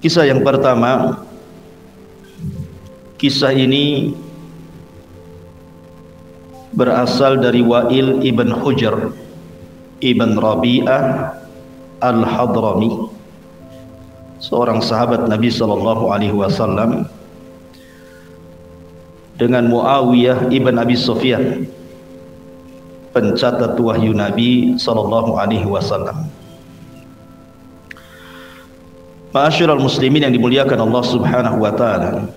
Kisah yang pertama, kisah ini berasal dari Wa'il ibn Hujr ibn Rabi'ah al-Hadrami, seorang sahabat Nabi SAW, dengan Muawiyah ibn Abi Sufyan, pencatat wahyu Nabi SAW. Ma'asyiral muslimin yang dimuliakan Allah Subhanahu wa taala,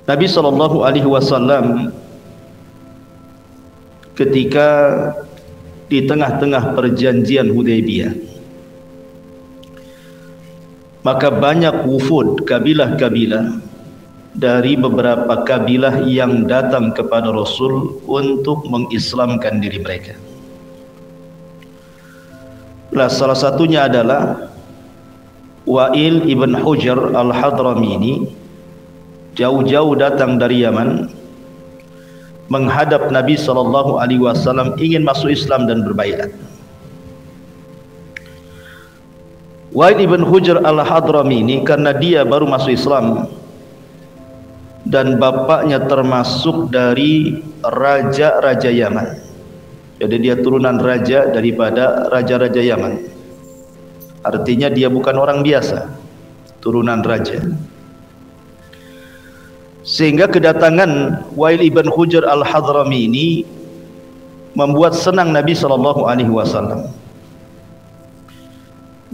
Nabi SAW ketika di tengah-tengah perjanjian Hudaybiyah, maka banyak wufud, kabilah-kabilah dari beberapa kabilah yang datang kepada Rasul untuk mengislamkan diri mereka. Salah satunya adalah Wa'il ibn Hujr al-Hadrami. Ini jauh-jauh datang dari Yaman menghadap Nabi SAW, ingin masuk Islam dan berbaiat. Wa'il ibn Hujr al-Hadrami ini karena dia baru masuk Islam dan bapaknya termasuk dari raja-raja Yaman. Jadi dia turunan raja daripada raja-raja Yaman. Artinya dia bukan orang biasa, turunan raja. Sehingga kedatangan Wa'il ibn Hujr al-Hadrami ini membuat senang Nabi SAW.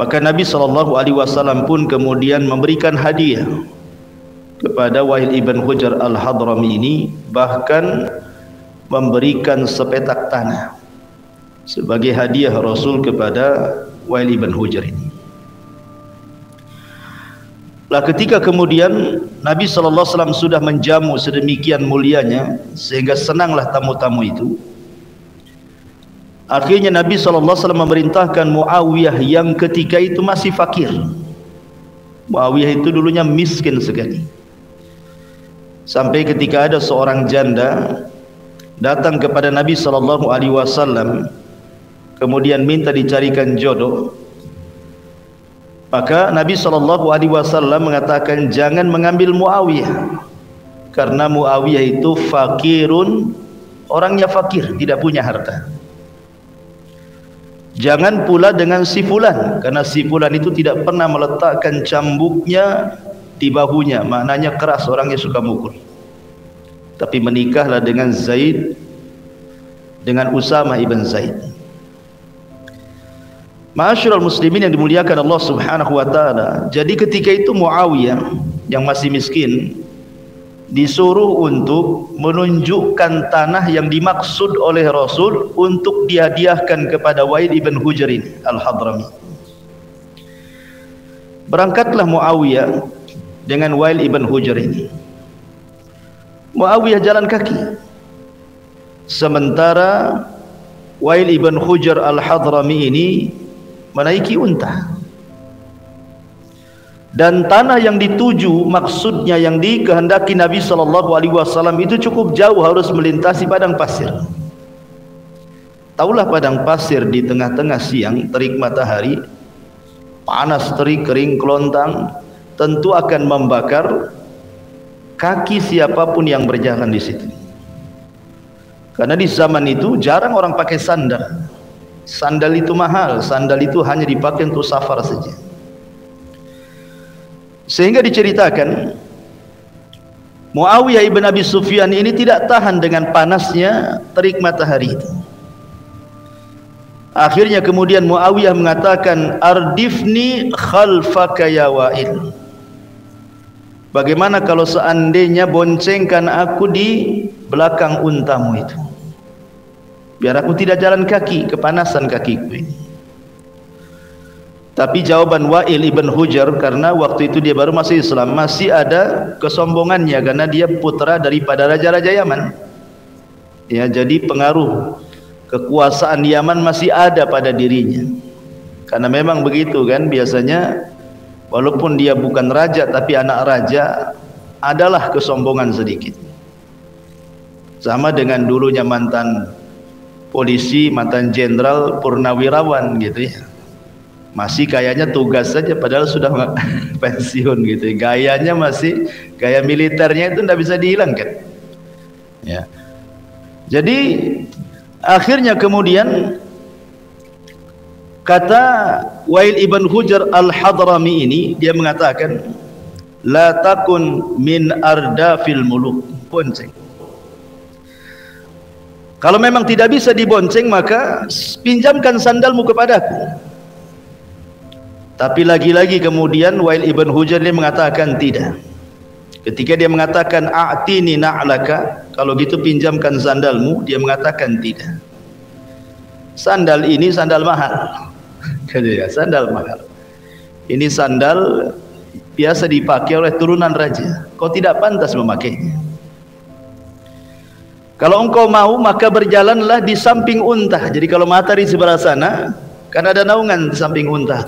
Maka Nabi SAW pun kemudian memberikan hadiah kepada Wa'il ibn Hujr al-Hadrami ini, bahkan memberikan sepetak tanah sebagai hadiah Rasul kepada Wa'il ibn Hujr ini. Ketika kemudian Nabi SAW sudah menjamu sedemikian mulianya sehingga senanglah tamu-tamu itu, akhirnya Nabi SAW memerintahkan Muawiyah yang ketika itu masih fakir. Muawiyah itu dulunya miskin sekali, sampai ketika ada seorang janda datang kepada Nabi SAW kemudian minta dicarikan jodoh, maka Nabi SAW mengatakan jangan mengambil Muawiyah, karena Muawiyah itu fakirun, orangnya fakir, tidak punya harta. Jangan pula dengan si fulan, karena si fulan itu tidak pernah meletakkan cambuknya di bahunya, maknanya keras, orangnya suka mukul. Tapi menikahlah dengan Zaid, dengan Usama ibn Zaid. Ma'asyiral muslimin yang dimuliakan Allah Subhanahu wa taala. Jadi ketika itu Muawiyah yang masih miskin disuruh untuk menunjukkan tanah yang dimaksud oleh Rasul untuk dihadiahkan kepada Wa'il ibn Hujr al-Hadrami. Berangkatlah Muawiyah dengan Wa'il ibn Hujr ini. Muawiyah jalan kaki, sementara Wa'il ibn Hujr al-Hadrami ini menaiki unta. Dan tanah yang dituju, maksudnya yang dikehendaki Nabi SAW itu cukup jauh, harus melintasi padang pasir. Taulah padang pasir di tengah-tengah siang, terik matahari, panas terik, kering kelontang, tentu akan membakar kaki siapapun yang berjalan di situ. Karena di zaman itu jarang orang pakai sandal. Sandal itu mahal, sandal itu hanya dipakai untuk safar saja. Sehingga diceritakan Muawiyah ibn Abi Sufyan ini tidak tahan dengan panasnya terik matahari itu. Akhirnya kemudian Muawiyah mengatakan, ardifni khalfaka ya Wa'il. Bagaimana kalau seandainya boncengkan aku di belakang untamu itu, biar aku tidak jalan kaki, kepanasan kakiku ini. Tapi jawaban Wa'il ibn Hujr, karena waktu itu dia baru masuk Islam, masih ada kesombongannya karena dia putra daripada raja-raja Yaman. Ya, jadi pengaruh kekuasaan Yaman masih ada pada dirinya. Karena memang begitu kan, biasanya walaupun dia bukan raja tapi anak raja, adalah kesombongan sedikit. Sama dengan dulunya mantan polisi, mantan jenderal purnawirawan gitu ya. Masih kayaknya tugas saja padahal sudah pensiun gitu. Gayanya masih gaya militernya itu tidak bisa dihilangkan. Ya. Jadi akhirnya kemudian kata Wa'il ibn Hujr al-Hadrami ini, dia mengatakan la takun min ardafil muluk, bonceng. Kalau memang tidak bisa dibonceng maka pinjamkan sandalmu kepadaku. Tapi lagi-lagi kemudian Wa'il ibn Hujr dia mengatakan tidak. Ketika dia mengatakan a'tini na'laka, kalau gitu pinjamkan sandalmu, dia mengatakan tidak. Sandal ini sandal mahal. Ya, sandal mahal. Ini sandal biasa dipakai oleh turunan raja. Kau tidak pantas memakainya. Kalau engkau mau maka berjalanlah di samping unta. Jadi kalau matahari sebelah sana, kan ada naungan di samping unta.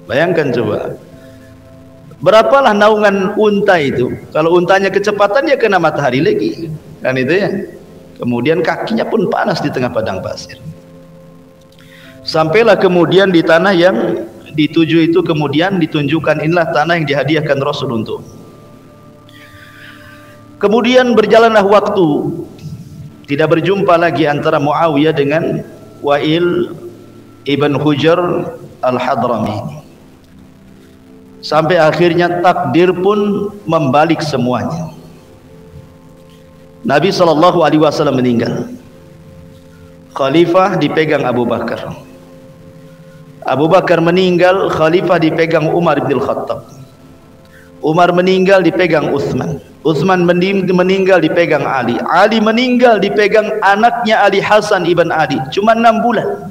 Bayangkan coba, berapalah naungan unta itu? Kalau untanya kecepatan dia kena matahari lagi, kan itu ya. Kemudian kakinya pun panas di tengah padang pasir. Sampailah kemudian di tanah yang dituju itu, kemudian ditunjukkan inilah tanah yang dihadiahkan Rasul untuk. Kemudian berjalanlah waktu, tidak berjumpa lagi antara Muawiyah dengan Wa'il ibn Hujr al-Hadrami. Sampai akhirnya takdir pun membalik semuanya. Nabi SAW meninggal. Khalifah dipegang Abu Bakar. Abu Bakar meninggal, khalifah dipegang Umar bin Khattab. Umar meninggal dipegang Utsman. Utsman meninggal dipegang Ali. Ali meninggal dipegang anaknya Ali Hasan ibn Ali. Cuma 6 bulan.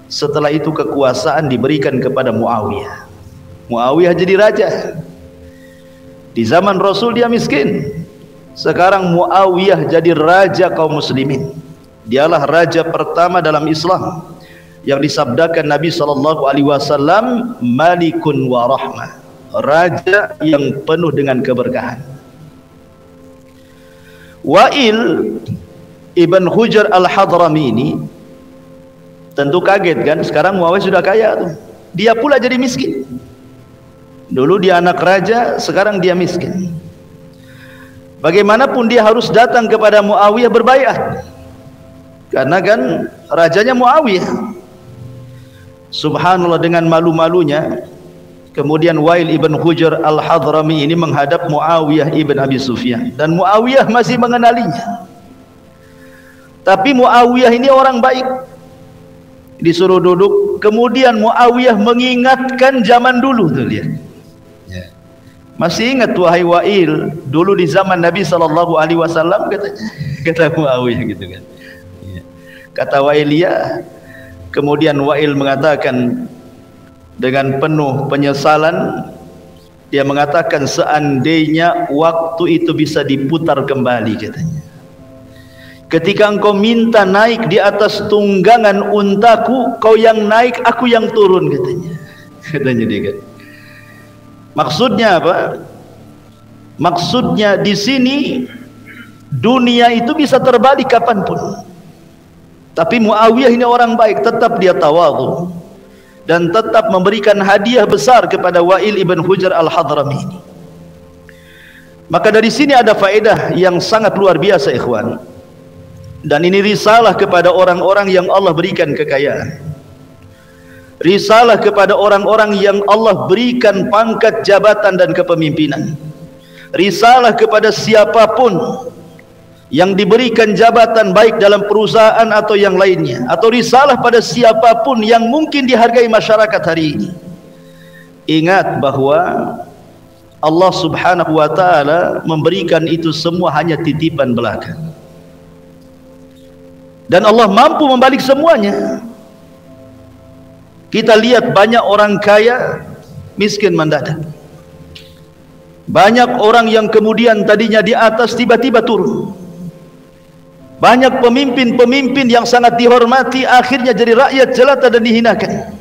Setelah itu kekuasaan diberikan kepada Muawiyah. Muawiyah jadi raja. Di zaman Rasul dia miskin. Sekarang Muawiyah jadi raja kaum muslimin. Dialah raja pertama dalam Islam yang disabdakan Nabi SAW, Malikun wa rahmah, raja yang penuh dengan keberkahan. Wa'il ibn Hujr al-Hadrami ini tentu kaget kan, sekarang Muawiyah sudah kaya tuh. Dia pula jadi miskin. Dulu dia anak raja, sekarang dia miskin. Bagaimanapun dia harus datang kepada Muawiyah berbaiat, karena kan rajanya Muawiyah. Subhanallah, dengan malu-malunya kemudian Wa'il ibn Hujr al-Hadrami ini menghadap Muawiyah ibn Abi Sufyan, dan Muawiyah masih mengenalinya. Tapi Muawiyah ini orang baik. Disuruh duduk, kemudian Muawiyah mengingatkan zaman dulu tuh lihat. Masih ingat wahai Wa'il, dulu di zaman Nabi SAW katanya, kata Muawiyah gitu kan. Kata Wa'il ya. Kemudian Wa'il mengatakan dengan penuh penyesalan, dia mengatakan seandainya waktu itu bisa diputar kembali katanya. Ketika engkau minta naik di atas tunggangan untaku, kau yang naik, aku yang turun katanya. Katanya dia kan. Maksudnya apa? Maksudnya di sini dunia itu bisa terbalik kapanpun. Tapi Muawiyah ini orang baik, tetap dia tawadhu dan tetap memberikan hadiah besar kepada Wa'il ibn Hujr al-Hadrami ini. Maka dari sini ada faedah yang sangat luar biasa ikhwan. Dan ini risalah kepada orang-orang yang Allah berikan kekayaan. Risalah kepada orang-orang yang Allah berikan pangkat jabatan dan kepemimpinan. Risalah kepada siapapun yang diberikan jabatan baik dalam perusahaan atau yang lainnya, atau risalah pada siapapun yang mungkin dihargai masyarakat hari ini. Ingat bahwa Allah Subhanahu wa ta'ala memberikan itu semua hanya titipan belaka, dan Allah mampu membalik semuanya. Kita lihat banyak orang kaya miskin mendadak. Banyak orang yang kemudian tadinya di atas tiba-tiba turun. Banyak pemimpin-pemimpin yang sangat dihormati akhirnya jadi rakyat jelata dan dihinakan.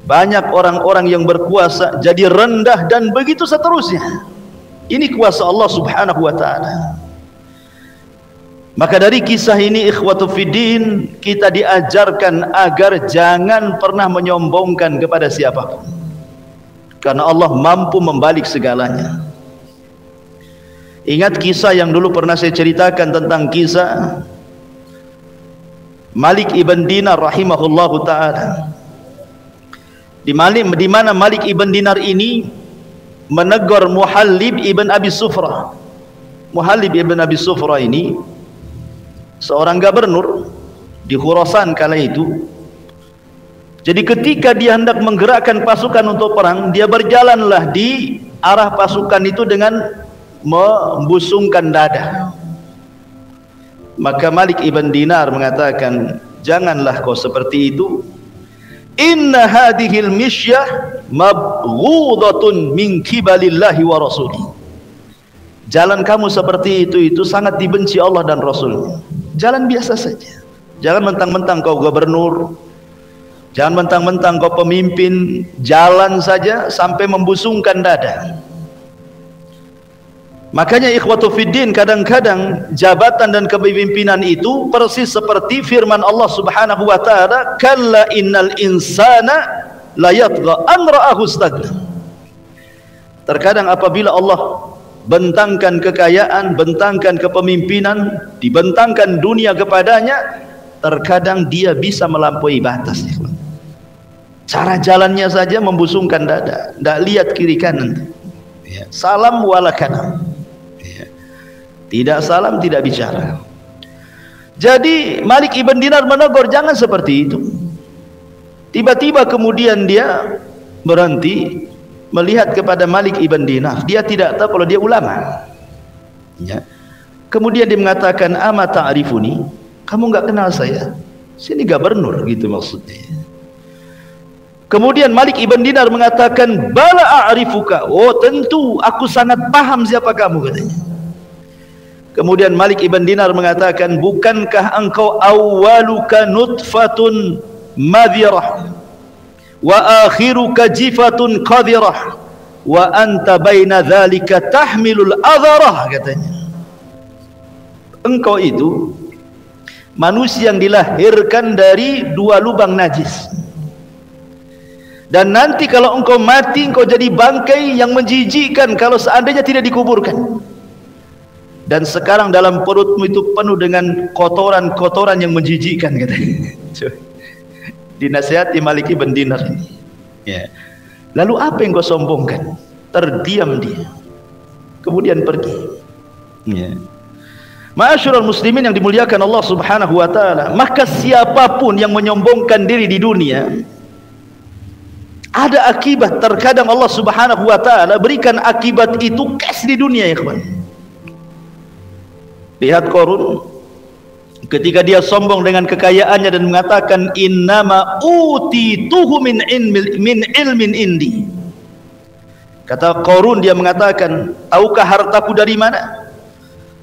Banyak orang-orang yang berkuasa jadi rendah, dan begitu seterusnya. Ini kuasa Allah Subhanahu wa ta'ala. Maka dari kisah ini ikhwatu fiddin, kita diajarkan agar jangan pernah menyombongkan kepada siapapun, karena Allah mampu membalik segalanya. Ingat kisah yang dulu pernah saya ceritakan tentang kisah Malik ibn Dinar rahimahullahu ta'ala, di mana Malik ibn Dinar ini menegur Muhallib ibn Abi Sufrah. Muhallib ibn Abi Sufrah ini seorang gubernur di Khurasan kala itu. Jadi ketika dia hendak menggerakkan pasukan untuk perang, dia berjalanlah di arah pasukan itu dengan membusungkan dada. Maka Malik ibn Dinar mengatakan, janganlah kau seperti itu. Inna hadhil misyah mabghudatun min kibalillahi wa rasulih. Jalan kamu seperti itu sangat dibenci Allah dan Rasulnya. Jalan biasa saja. Jangan mentang-mentang kau gubernur, jangan mentang-mentang kau pemimpin, jalan saja sampai membusungkan dada. Makanya ikhwatu fiddin, kadang-kadang jabatan dan kepemimpinan itu persis seperti firman Allah Subhanahu wa ta'ala, kalla innal insana la yatgha an ra'ahu istaghna. Terkadang apabila Allah bentangkan kekayaan, bentangkan kepemimpinan, dibentangkan dunia kepadanya, terkadang dia bisa melampaui batas. Cara jalannya saja membusungkan dada, tidak lihat kiri kanan, salam wala kalam, tidak salam tidak bicara. Jadi Malik ibn Dinar menegur, jangan seperti itu. Tiba-tiba kemudian dia berhenti melihat kepada Malik ibn Dinar. Dia tidak tahu kalau dia ulama. Kemudian dia mengatakan, ama ta'rifuni, kamu enggak kenal saya? Sini gubernur, gitu maksudnya. Kemudian Malik ibn Dinar mengatakan, bala a'rifuka, oh tentu aku sangat paham siapa kamu, katanya. Kemudian Malik ibn Dinar mengatakan, bukankah engkau awwaluka nutfatun madhirah wa akhiruka jifatun qadirah wa anta baina dhalika tahmilul adharah, katanya. Engkau itu manusia yang dilahirkan dari dua lubang najis, dan nanti kalau engkau mati, engkau jadi bangkai yang menjijikkan kalau seandainya tidak dikuburkan. Dan sekarang dalam perutmu itu penuh dengan kotoran-kotoran yang menjijikkan, katanya. Dinasihati Malik ibn Dinar ini. Ya. Lalu apa yang kau sombongkan? Terdiam dia, kemudian pergi. Ya. Ma'asyiral muslimin yang dimuliakan Allah Subhanahu wa ta'ala, maka siapapun yang menyombongkan diri di dunia ada akibat. Terkadang Allah Subhanahu wa ta'ala berikan akibat itu cash di dunia, ya kawan. Lihat Qarun, ketika dia sombong dengan kekayaannya dan mengatakan innama utituhu min ilmin indi. Kata Qarun, dia mengatakan, tahukah hartaku dari mana?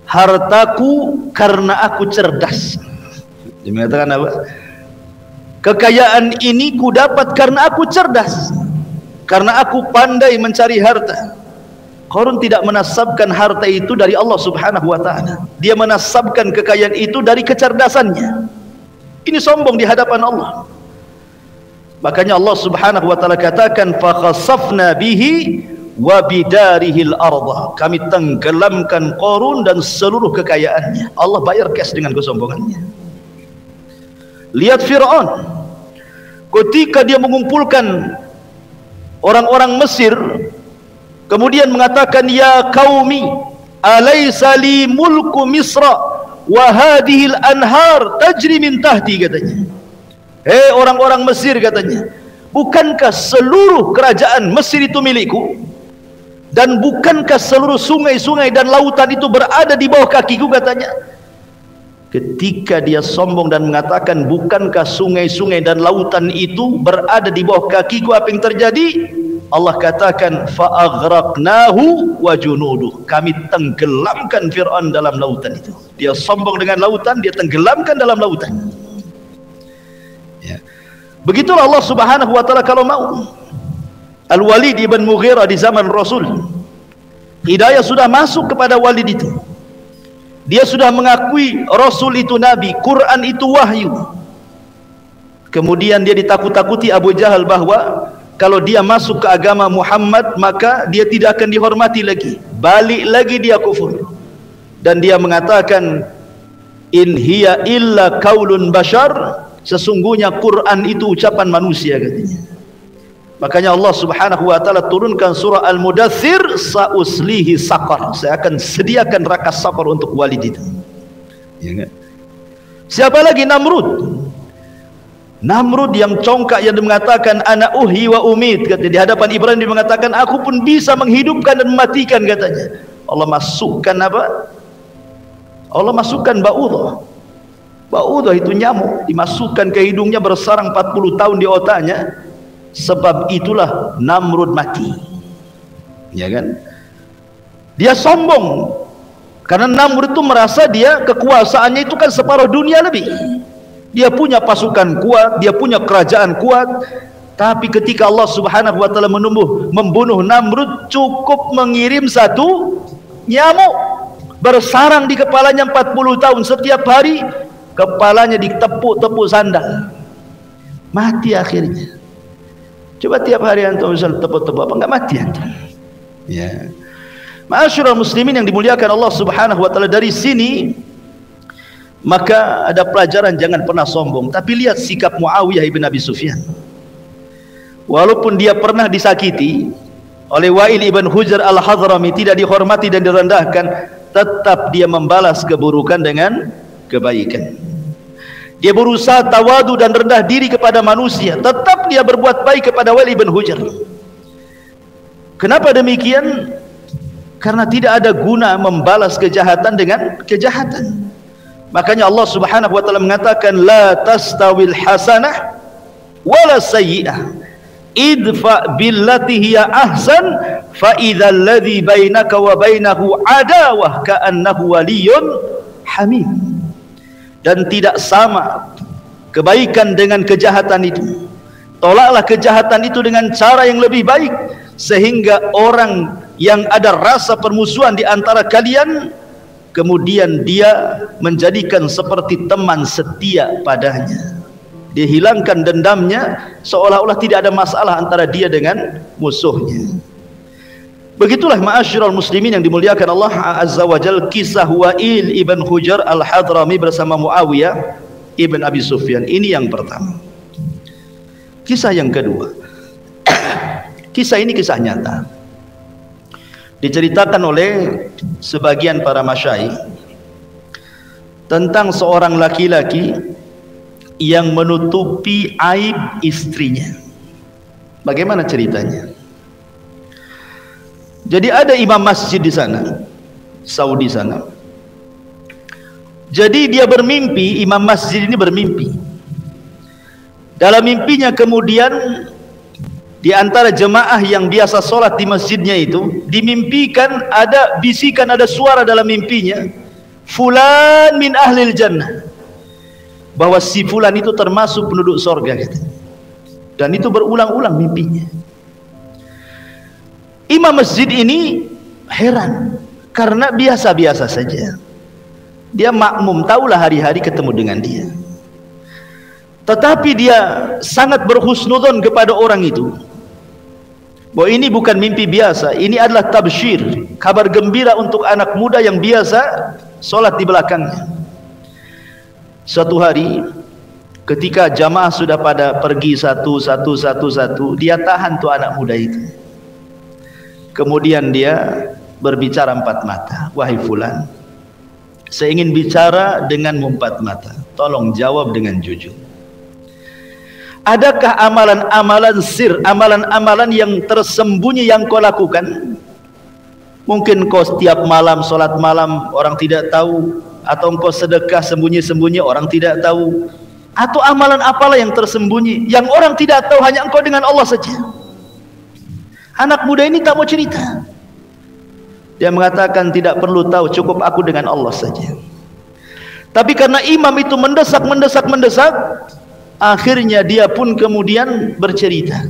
Hartaku karena aku cerdas. Dia mengatakan apa? Kekayaan ini ku dapat karena aku cerdas, karena aku pandai mencari harta. Qarun tidak menasabkan harta itu dari Allah Subhanahu wa ta'ala. Dia menasabkan kekayaan itu dari kecerdasannya. Ini sombong di hadapan Allah. Makanya Allah Subhanahu wa ta'ala katakan, fa khasafna bihi wa bidarihil arda. Kami tenggelamkan Qarun dan seluruh kekayaannya. Allah bayar cash dengan kesombongannya. Lihat Fir'aun, ketika dia mengumpulkan orang-orang Mesir, kemudian mengatakan, ya qaumi alaysa li mulku misra wa hadhil anhar tajri min tahti, katanya. Hei orang-orang Mesir, katanya, bukankah seluruh kerajaan Mesir itu milikku, dan bukankah seluruh sungai-sungai dan lautan itu berada di bawah kakiku, katanya. Ketika dia sombong dan mengatakan bukankah sungai-sungai dan lautan itu berada di bawah kakiku, apa yang terjadi? Allah katakan, fa'aghraqnahu wa junuduh. Kami tenggelamkan Fir'aun dalam lautan itu. Dia sombong dengan lautan, dia tenggelamkan dalam lautan. Ya. Begitulah Allah Subhanahu wa ta'ala kalau mau. Al-Walid ibn Mughirah di zaman Rasul, hidayah sudah masuk kepada Walid itu. Dia sudah mengakui Rasul itu Nabi, Quran itu wahyu. Kemudian dia ditakut-takuti Abu Jahal bahwa kalau dia masuk ke agama Muhammad maka dia tidak akan dihormati lagi, balik lagi dia kufur. Dan dia mengatakan, in hiya illa qaulun bashar, sesungguhnya Quran itu ucapan manusia, katanya. Makanya Allah Subhanahu wa taala turunkan surah Al-Mudaththir, sauslihi saqar, saya akan sediakan neraka saqar untuk Walid itu. Ya enggak? Siapa lagi? Namrud. Namrud yang congkak, yang mengatakan ana uhyi wa umit, katanya. Di hadapan Ibrahim dia mengatakan aku pun bisa menghidupkan dan mematikan, katanya. Allah masukkan apa? Allah masukkan ba'udah. Ba'udah itu nyamuk, dimasukkan ke hidungnya, bersarang 40 tahun di otaknya. Sebab itulah Namrud mati. Ya kan? Dia sombong. Karena Namrud itu merasa dia kekuasaannya itu kan separuh dunia lebih. Dia punya pasukan kuat, dia punya kerajaan kuat. Tapi ketika Allah Subhanahu wa taala membunuh Namrud, cukup mengirim satu nyamuk bersarang di kepalanya 40 tahun. Setiap hari kepalanya ditepuk-tepuk sandal. Mati akhirnya. Coba tiap hari antum bisa tepuk-tepuk, apa enggak mati antum? Ya. Ma'asyiral muslimin yang dimuliakan Allah Subhanahu wa taala, dari sini maka ada pelajaran, jangan pernah sombong. Tapi lihat sikap Muawiyah ibn Abi Sufyan. Walaupun dia pernah disakiti oleh Wa'il ibn Hujr al-Hadrami, tidak dihormati dan direndahkan, tetap dia membalas keburukan dengan kebaikan. Dia berusaha tawadu dan rendah diri kepada manusia, tetap dia berbuat baik kepada Wa'il ibn Hujr. Kenapa demikian? Karena tidak ada guna membalas kejahatan dengan kejahatan. Makanya Allah Subhanahu wa taala mengatakan, la tastawil hasanah wala sayyi'ah, idfa billati hiya ahsan fa idzal ladzi bainaka wa bainahu adawah ka'annahu waliyyun hamim. Dan tidak sama kebaikan dengan kejahatan itu. Tolaklah kejahatan itu dengan cara yang lebih baik, sehingga orang yang ada rasa permusuhan di antara kalian, kemudian dia menjadikan seperti teman setia padanya. Dia hilangkan dendamnya, seolah-olah tidak ada masalah antara dia dengan musuhnya. Begitulah ma'asyiral muslimin yang dimuliakan Allah Azza wa Jalla, kisah Wa'il ibn Hujr al-Hadrami bersama Muawiyah ibn Abi Sufyan. Ini yang pertama. Kisah yang kedua, kisah ini kisah nyata, diceritakan oleh sebagian para masyayikh tentang seorang laki-laki yang menutupi aib istrinya. Bagaimana ceritanya? Jadi ada imam masjid di sana, Saudi sana. Jadi dia bermimpi, imam masjid ini bermimpi. Dalam mimpinya kemudian di antara jemaah yang biasa sholat di masjidnya itu, dimimpikan ada bisikan, ada suara dalam mimpinya, fulan min ahlil jannah, bahwa si fulan itu termasuk penduduk sorga, gitu. Dan itu berulang-ulang mimpinya. Imam masjid ini heran, karena biasa-biasa saja. Dia makmum, tahulah hari-hari ketemu dengan dia. Tetapi dia sangat berhusnudzon kepada orang itu, bahwa ini bukan mimpi biasa, ini adalah tabsyir, kabar gembira untuk anak muda yang biasa sholat di belakangnya. Suatu hari ketika jamaah sudah pada pergi satu, dia tahan tuh anak muda itu. Kemudian dia berbicara empat mata, wahai fulan, saya ingin bicara denganmu empat mata, tolong jawab dengan jujur. Adakah amalan-amalan sir, amalan-amalan yang tersembunyi yang kau lakukan? Mungkin kau setiap malam sholat malam orang tidak tahu, atau engkau sedekah sembunyi-sembunyi orang tidak tahu, atau amalan apalah yang tersembunyi yang orang tidak tahu, hanya engkau dengan Allah saja. Anak muda ini tak mau cerita. Dia mengatakan tidak perlu tahu, cukup aku dengan Allah saja. Tapi karena imam itu mendesak, akhirnya dia pun kemudian bercerita.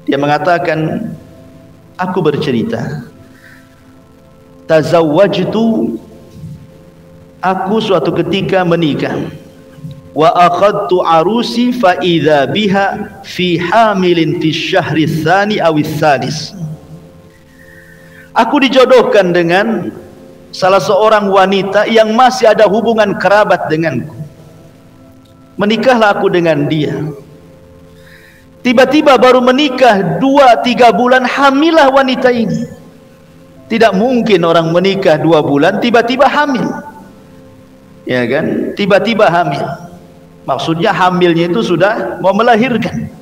Dia mengatakan, aku bercerita, tazawwajtu aku suatu ketika menikah, wa akhadtu arusi fa idza biha fi hamilin fi syahri tsani aw tsalis. Aku dijodohkan dengan salah seorang wanita yang masih ada hubungan kerabat denganku. Menikahlah aku dengan dia. Tiba-tiba baru menikah 2-3 bulan hamillah wanita ini. Tidak mungkin orang menikah 2 bulan tiba-tiba hamil. Ya kan? Tiba-tiba hamil. Maksudnya hamilnya itu sudah mau melahirkan.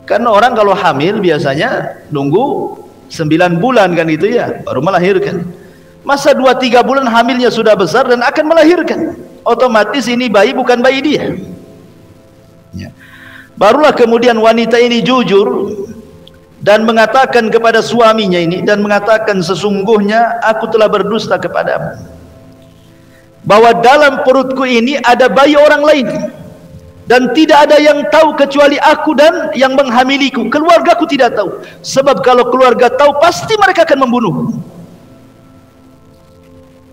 Karena orang kalau hamil biasanya nunggu 9 bulan kan itu ya, baru melahirkan. Masa 2-3 bulan hamilnya sudah besar dan akan melahirkan. Otomatis ini bayi bukan bayi dia. Ya. Barulah kemudian wanita ini jujur dan mengatakan kepada suaminya ini, dan mengatakan, sesungguhnya aku telah berdusta kepadamu, bahwa dalam perutku ini ada bayi orang lain, dan tidak ada yang tahu kecuali aku dan yang menghamiliku. Keluargaku tidak tahu, sebab kalau keluarga tahu pasti mereka akan membunuhku.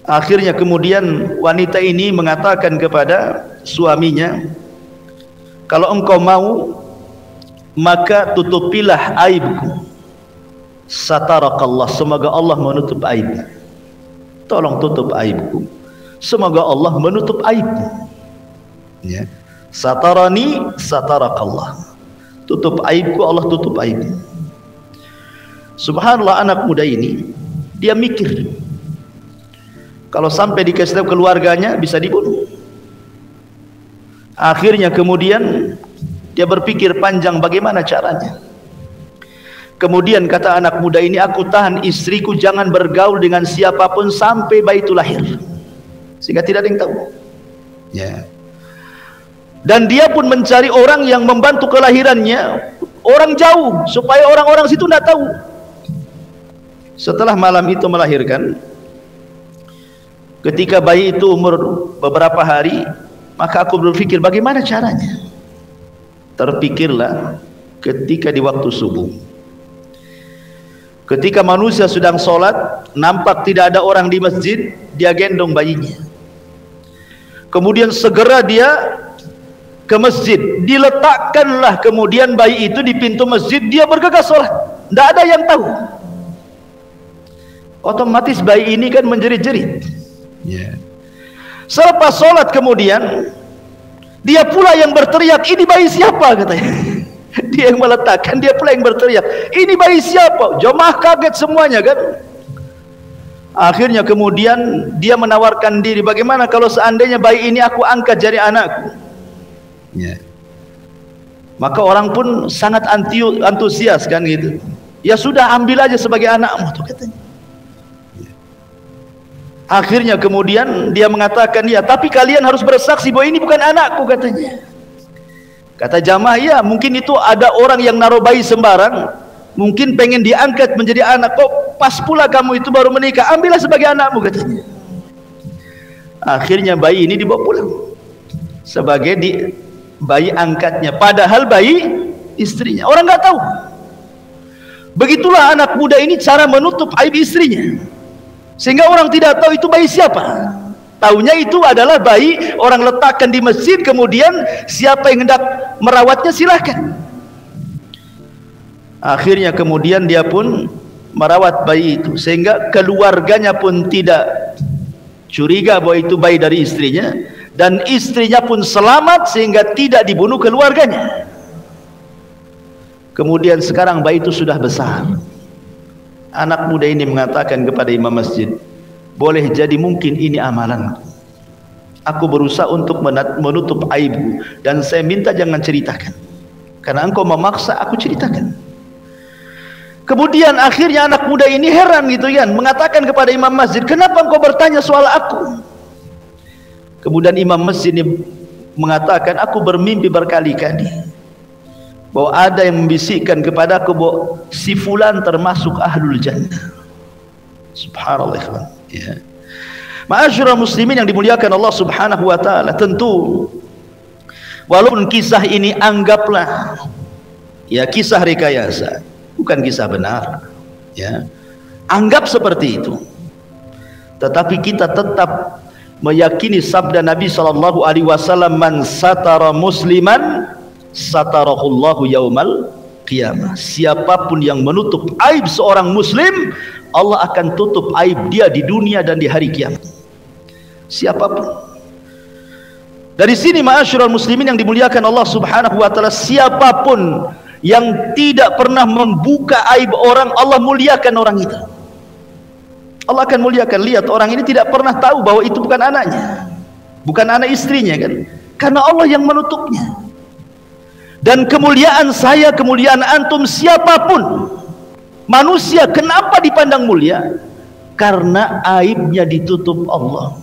Akhirnya kemudian wanita ini mengatakan kepada suaminya, kalau engkau mau, maka tutupilah aibku. Satarakallah, semoga Allah menutup aibmu. Tolong tutup aibku, semoga Allah menutup aibmu. Ya. Satarani satarakallah, tutup aibku, Allah tutup aibmu. Subhanallah, anak muda ini dia mikir, kalau sampai dikasih tahu keluarganya bisa dibunuh. Akhirnya kemudian dia berpikir panjang bagaimana caranya. Kemudian kata anak muda ini, aku tahan istriku jangan bergaul dengan siapapun sampai bayi itu lahir, sehingga tidak ada yang tahu. Ya. Dan dia pun mencari orang yang membantu kelahirannya, orang jauh, supaya orang-orang situ tidak tahu. Setelah malam itu melahirkan, ketika bayi itu umur beberapa hari, maka aku berpikir bagaimana caranya. Terpikirlah ketika di waktu subuh, ketika manusia sedang sholat, nampak tidak ada orang di masjid, dia gendong bayinya. Kemudian segera dia ke masjid, diletakkanlah kemudian bayi itu di pintu masjid, dia bergegas sholat, tidak ada yang tahu. Otomatis bayi ini kan menjerit-jerit. Yeah. Selepas sholat kemudian dia pula yang berteriak, ini bayi siapa katanya. Dia yang meletakkan, dia pula yang berteriak, ini bayi siapa. Jemaah kaget semuanya kan. Akhirnya kemudian dia menawarkan diri, bagaimana kalau seandainya bayi ini aku angkat jadi anakku. Yeah. Maka orang pun sangat antusias kan gitu. Ya sudah, ambil aja sebagai anakmu tuh katanya. Akhirnya kemudian dia mengatakan, ya tapi kalian harus bersaksi bahwa ini bukan anakku katanya. Kata jamaah, ya mungkin itu ada orang yang naruh bayi sembarang, mungkin pengen diangkat menjadi anak, kok pas pula kamu itu baru menikah, ambillah sebagai anakmu katanya. Akhirnya bayi ini dibawa pulang sebagai bayi angkatnya, padahal bayi istrinya, orang nggak tahu. Begitulah anak muda ini cara menutup aib istrinya, sehingga orang tidak tahu itu bayi siapa. Taunya itu adalah bayi orang letakkan di masjid, kemudian siapa yang hendak merawatnya silahkan. Akhirnya kemudian dia pun merawat bayi itu, sehingga keluarganya pun tidak curiga bahwa itu bayi dari istrinya, dan istrinya pun selamat sehingga tidak dibunuh keluarganya. Kemudian sekarang bayi itu sudah besar. Anak muda ini mengatakan kepada imam masjid, boleh jadi mungkin ini amalan. Aku berusaha untuk menutup aibku, dan saya minta jangan ceritakan, karena engkau memaksa aku ceritakan. Kemudian akhirnya anak muda ini heran gitu kan, mengatakan kepada imam masjid, kenapa engkau bertanya soal aku? Kemudian imam masjid ini mengatakan, aku bermimpi berkali-kali bahwa ada yang membisikkan kepadaku bahwa si fulan termasuk ahlul jannah. Subhanallah ya. Ma'asyiral muslimin yang dimuliakan Allah Subhanahu wa taala, tentu walaupun kisah ini anggaplah ya kisah rekayasa, bukan kisah benar ya, anggap seperti itu, tetapi kita tetap meyakini sabda Nabi SAW, man satara musliman satarahullahu yaumal qiyamah. Siapapun yang menutup aib seorang muslim, Allah akan tutup aib dia di dunia dan di hari kiamat. Siapapun. Dari sini ma'asyiral muslimin yang dimuliakan Allah Subhanahu wa taala, siapapun yang tidak pernah membuka aib orang, Allah muliakan orang itu. Allah akan muliakan. Lihat, orang ini tidak pernah tahu bahwa itu bukan anaknya, bukan anak istrinya kan, karena Allah yang menutupnya. Dan kemuliaan saya, kemuliaan antum, siapapun manusia, kenapa dipandang mulia? Karena aibnya ditutup Allah.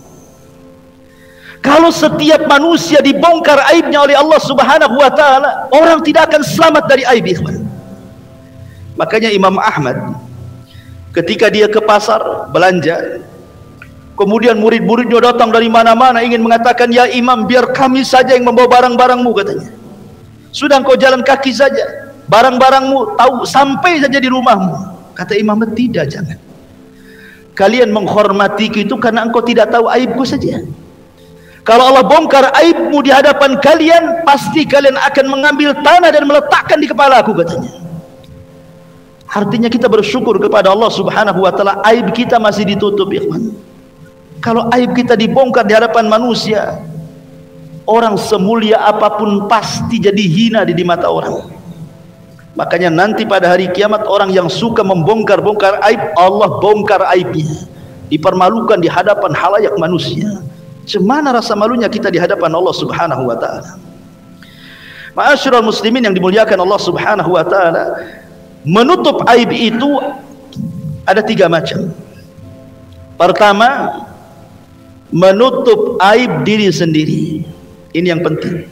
Kalau setiap manusia dibongkar aibnya oleh Allah Subhanahu wa taala, orang tidak akan selamat dari aib, ikhwan. Makanya Imam Ahmad ketika dia ke pasar belanja, kemudian murid-muridnya datang dari mana-mana ingin mengatakan, ya Imam, biar kami saja yang membawa barang-barangmu, katanya. Sudah engkau jalan kaki saja, barang-barangmu tahu sampai saja di rumahmu. Kata Imam, tidak, jangan. Kalian menghormati itu karena engkau tidak tahu aibku saja. Kalau Allah bongkar aibmu di hadapan kalian, pasti kalian akan mengambil tanah dan meletakkan di kepala aku, katanya. Artinya kita bersyukur kepada Allah Subhanahu wa taala, aib kita masih ditutup, ikhwan. Kalau aib kita dibongkar di hadapan manusia, orang semulia apapun pasti jadi hina di mata orang. Makanya nanti pada hari kiamat, orang yang suka membongkar-bongkar aib, Allah bongkar aibnya, dipermalukan di hadapan halayak manusia. Cemana rasa malunya kita di hadapan Allah Subhanahu wa taala. Ma'asyiral muslimin yang dimuliakan Allah Subhanahu wa taala, menutup aib itu ada 3 macam. Pertama, menutup aib diri sendiri. Ini yang penting,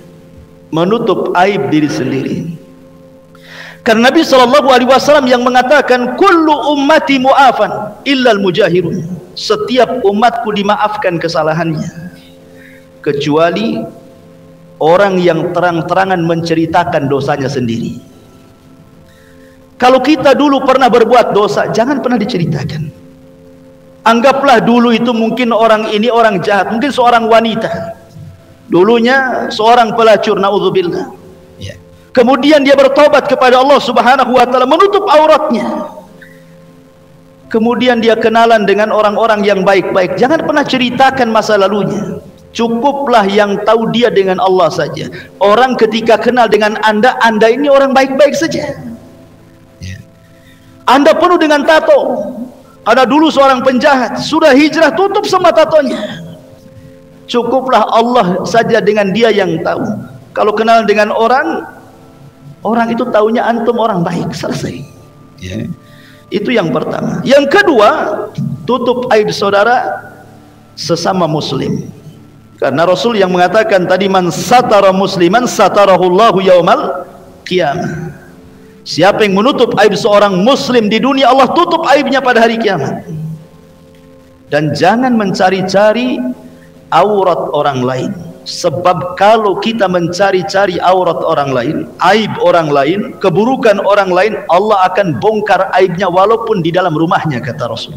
menutup aib diri sendiri. Karena Nabi SAW yang mengatakan, kullu ummati mu'afan illal mujahirun. Setiap umatku dimaafkan kesalahannya, kecuali orang yang terang-terangan menceritakan dosanya sendiri. Kalau kita dulu pernah berbuat dosa, jangan pernah diceritakan. Anggaplah dulu itu mungkin orang ini orang jahat, mungkin seorang wanita, dulunya seorang pelacur, naudzubillah. Kemudian dia bertobat kepada Allah Subhanahu wa taala, menutup auratnya. Kemudian dia kenalan dengan orang-orang yang baik-baik. Jangan pernah ceritakan masa lalunya. Cukuplah yang tahu dia dengan Allah saja. Orang ketika kenal dengan Anda ini orang baik-baik saja. Anda penuh dengan tato, Anda dulu seorang penjahat, sudah hijrah, tutup semua tatonya. Cukuplah Allah saja dengan dia yang tahu. Kalau kenal dengan orang itu taunya antum orang baik, selesai. Itu yang pertama. Yang kedua, tutup aib saudara sesama muslim. Karena Rasul yang mengatakan tadi, man satara musliman satarahullahu yaumal qiyamah. Siapa yang menutup aib seorang muslim di dunia, Allah tutup aibnya pada hari kiamat. Dan jangan mencari-cari aurat orang lain. Sebab kalau kita mencari-cari aurat orang lain, aib orang lain, keburukan orang lain, Allah akan bongkar aibnya walaupun di dalam rumahnya, kata Rasul.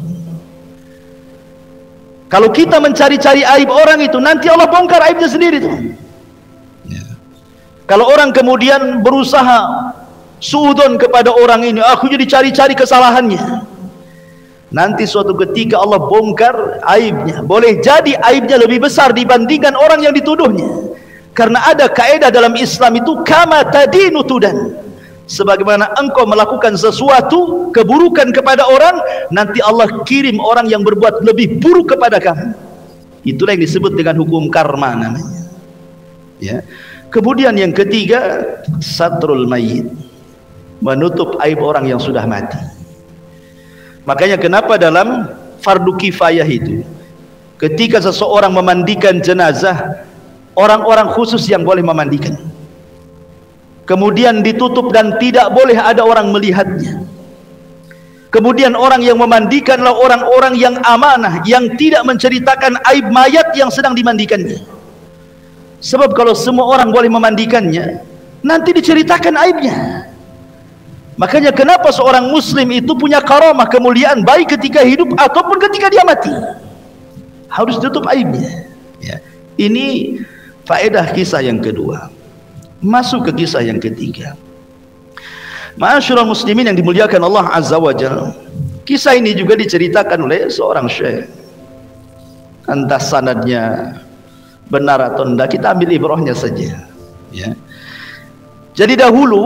Kalau kita mencari-cari aib orang itu, nanti Allah bongkar aibnya sendiri tuh. Kalau orang kemudian berusaha suudon kepada orang ini, aku jadi cari-cari kesalahannya, nanti suatu ketika Allah bongkar aibnya. Boleh jadi aibnya lebih besar dibandingkan orang yang dituduhnya. Karena ada kaidah dalam Islam itu, kama tadinu tudan. Sebagaimana engkau melakukan sesuatu keburukan kepada orang, nanti Allah kirim orang yang berbuat lebih buruk kepada kamu. Itulah yang disebut dengan hukum karma namanya. Kemudian yang ketiga, satrul mayyit, menutup aib orang yang sudah mati. Makanya kenapa dalam fardu kifayah itu, ketika seseorang memandikan jenazah, orang-orang khusus yang boleh memandikan, kemudian ditutup dan tidak boleh ada orang melihatnya. Kemudian orang yang memandikanlah orang-orang yang amanah, yang tidak menceritakan aib mayat yang sedang dimandikannya. Sebab kalau semua orang boleh memandikannya, nanti diceritakan aibnya. Makanya kenapa seorang muslim itu punya karamah, kemuliaan, baik ketika hidup ataupun ketika dia mati, harus tutup aibnya. Ya. Ini faedah kisah yang kedua. Masuk ke kisah yang ketiga. Ma'asyiral muslimin yang dimuliakan Allah Azza wa Jalla. Kisah ini juga diceritakan oleh seorang syekh. Entah sanadnya benar atau tidak, kita ambil ibrahnya saja. Ya. Jadi dahulu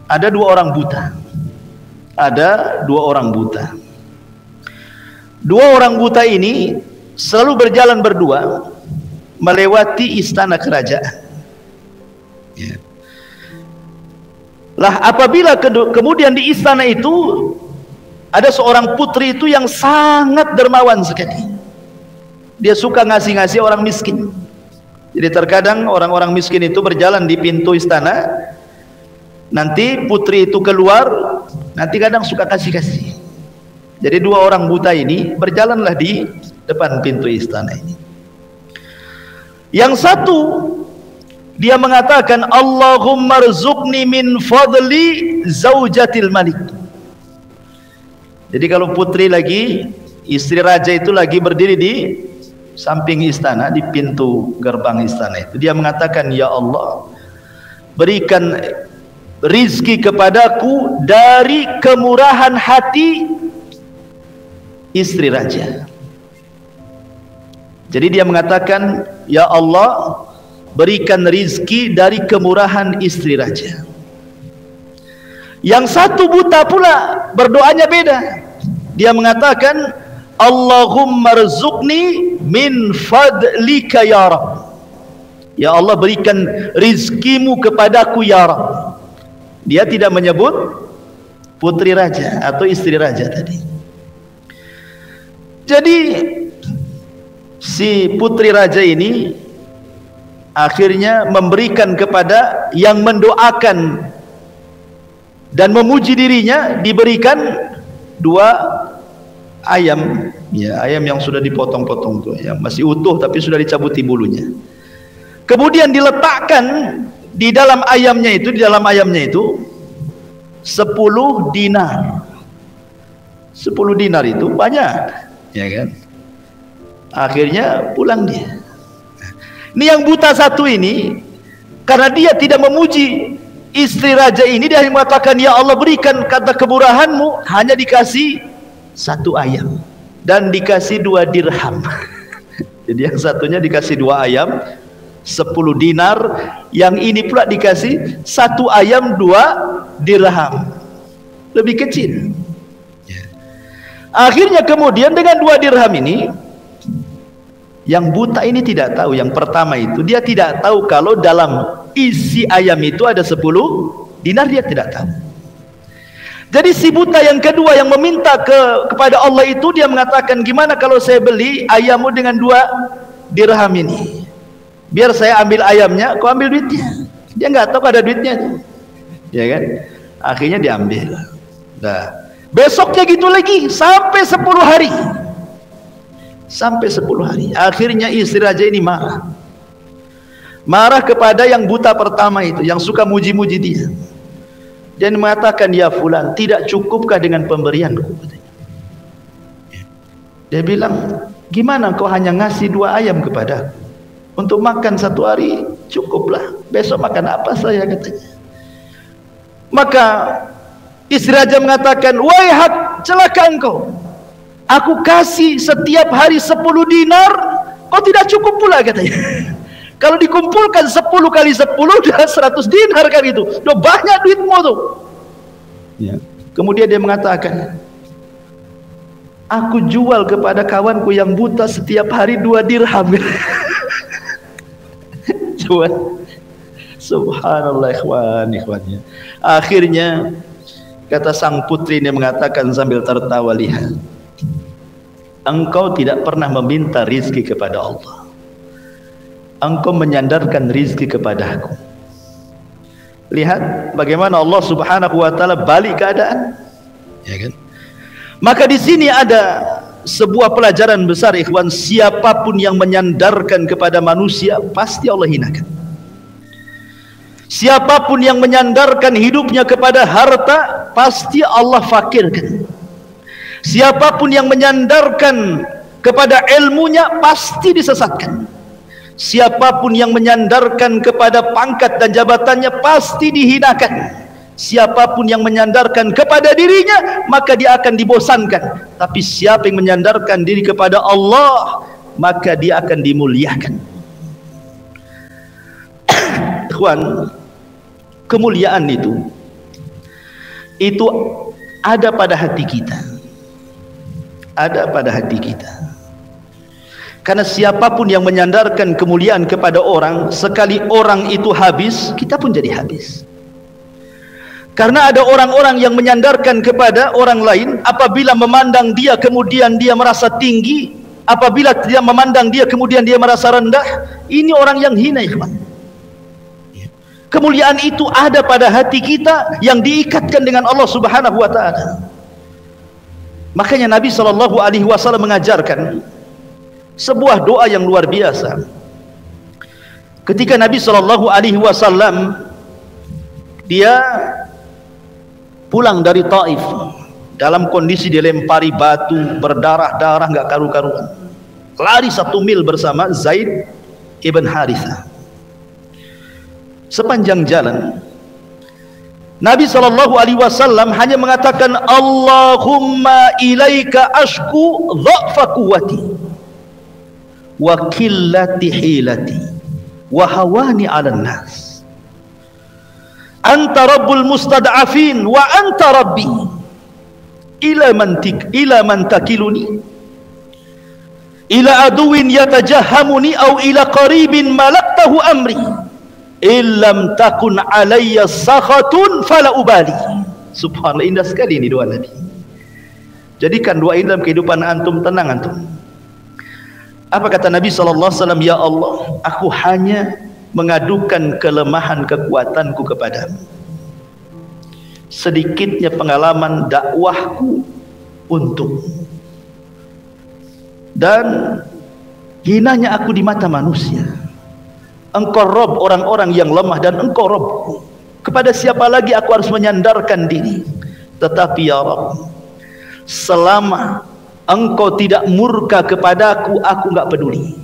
ada dua orang buta. Ada dua orang buta. Dua orang buta ini selalu berjalan berdua melewati istana kerajaan. Ya. Lah apabila kemudian di istana itu ada seorang putri itu yang sangat dermawan sekali. Dia suka ngasih-ngasih orang miskin. Jadi terkadang orang-orang miskin itu berjalan di pintu istana, nanti putri itu keluar, nanti kadang suka kasih-kasih. Jadi dua orang buta ini berjalanlah di depan pintu istana ini. Yang satu dia mengatakan, Allahumma rzuqni min fadli zaujatil malik. Jadi kalau putri lagi, istri raja itu lagi berdiri di samping istana, di pintu gerbang istana itu, dia mengatakan, ya Allah, berikan rizki kepadaku dari kemurahan hati istri raja. Jadi dia mengatakan, ya Allah, berikan rizki dari kemurahan istri raja. Yang satu buta pula berdoanya beda. Dia mengatakan, Allahumma rzuqni min fadlika ya Rabb. Ya Allah, berikan rizkimu kepadaku ya Rabb. Dia tidak menyebut putri raja atau istri raja tadi. Jadi si putri raja ini akhirnya memberikan kepada yang mendoakan dan memuji dirinya, diberikan dua ayam, ya, ayam yang sudah dipotong-potong tuh, yang masih utuh tapi sudah dicabuti bulunya. Kemudian diletakkan di dalam ayamnya itu, 10 dinar. 10 dinar itu banyak, ya kan? Akhirnya pulang dia. Ini yang buta satu ini, karena dia tidak memuji istri raja ini, dia mengatakan, ya Allah, berikan kata kemurahanmu, hanya dikasih 1 ayam dan dikasih 2 dirham. Jadi yang satunya dikasih 2 ayam 10 dinar, yang ini pula dikasih 1 ayam 2 dirham, lebih kecil. Akhirnya kemudian dengan 2 dirham ini, yang buta ini tidak tahu, yang pertama itu dia tidak tahu kalau dalam isi ayam itu ada 10 dinar, dia tidak tahu. Jadi si buta yang kedua yang meminta kepada Allah itu, dia mengatakan, gimana kalau saya beli ayammu dengan 2 dirham ini, biar saya ambil ayamnya, kau ambil duitnya. Dia nggak tahu ada duitnya, ya kan? Akhirnya diambil. Nah, besoknya gitu lagi sampai 10 hari. Sampai 10 hari. Akhirnya istri raja ini marah. Marah kepada yang buta pertama itu, yang suka muji-muji dia. Dan mengatakan, ya fulan, tidak cukupkah dengan pemberianku? Dia bilang, gimana kau hanya ngasih 2 ayam kepadaku? Untuk makan 1 hari cukuplah. Besok makan apa saya, katanya. Maka istri raja mengatakan, waihat, celaka engkau. Aku kasih setiap hari 10 dinar, kau tidak cukup pula, katanya. Kalau dikumpulkan 10 kali 10 udah 100 dinar kan itu. Udah banyak duitmu tuh. Ya. Kemudian dia mengatakan, aku jual kepada kawanku yang buta setiap hari 2 dirham. Jual. Subhanallah, ikhwan. Akhirnya kata sang putri ini mengatakan sambil tertawa, lihat, engkau tidak pernah meminta rizki kepada Allah, engkau menyandarkan rizki kepada aku. Lihat bagaimana Allah Subhanahu wa taala balik keadaan, ya kan? Maka di sini ada sebuah pelajaran besar, ikhwan. Siapapun yang menyandarkan kepada manusia, pasti Allah hinakan. Siapapun yang menyandarkan hidupnya kepada harta, pasti Allah fakirkan. Siapapun yang menyandarkan kepada ilmunya pasti disesatkan. Siapapun yang menyandarkan kepada pangkat dan jabatannya pasti dihinakan. Siapapun yang menyandarkan kepada dirinya, maka dia akan dibosankan. Tapi siapa yang menyandarkan diri kepada Allah, maka dia akan dimuliakan. Ikhwan, kemuliaan itu ada pada hati kita. Ada pada hati kita. Karena siapapun yang menyandarkan kemuliaan kepada orang, sekali orang itu habis, kita pun jadi habis. Karena ada orang-orang yang menyandarkan kepada orang lain, apabila memandang dia kemudian dia merasa tinggi, apabila dia memandang dia kemudian dia merasa rendah. Ini orang yang hina, ikhwan. Kemuliaan itu ada pada hati kita yang diikatkan dengan Allah Subhanahu wa taala. Makanya Nabi SAW mengajarkan sebuah doa yang luar biasa. Ketika Nabi SAW dia pulang dari Taif dalam kondisi dilempari batu, berdarah-darah enggak karu-karuan, lari 1 mil bersama Zaid ibn Harithah. Sepanjang jalan Nabi SAW hanya mengatakan, Allahumma ilaika ashku dha'fa quwwati wa qillati hilati wa hawani 'alan nas. Anta rabbul mustad'afin wa anta rabbi ila man takiluni ila aduwin yatajahhamuni aw ila qaribin malaktahu amri illam takun alayya sakhatun fala ubali. Subhanallah, indah sekali ini doa Nabi. Jadikan doa ini dalam kehidupan antum, tenang antum. Apa kata Nabi SAW? Ya Allah, aku hanya mengadukan kelemahan kekuatanku kepadamu. Sedikitnya pengalaman dakwahku untukmu, dan hinanya aku di mata manusia. Engkau Rob orang-orang yang lemah, dan Engkau Robku. Kepada siapa lagi aku harus menyandarkan diri? Tetapi ya Rabb, selama Engkau tidak murka kepadaku, aku enggak peduli.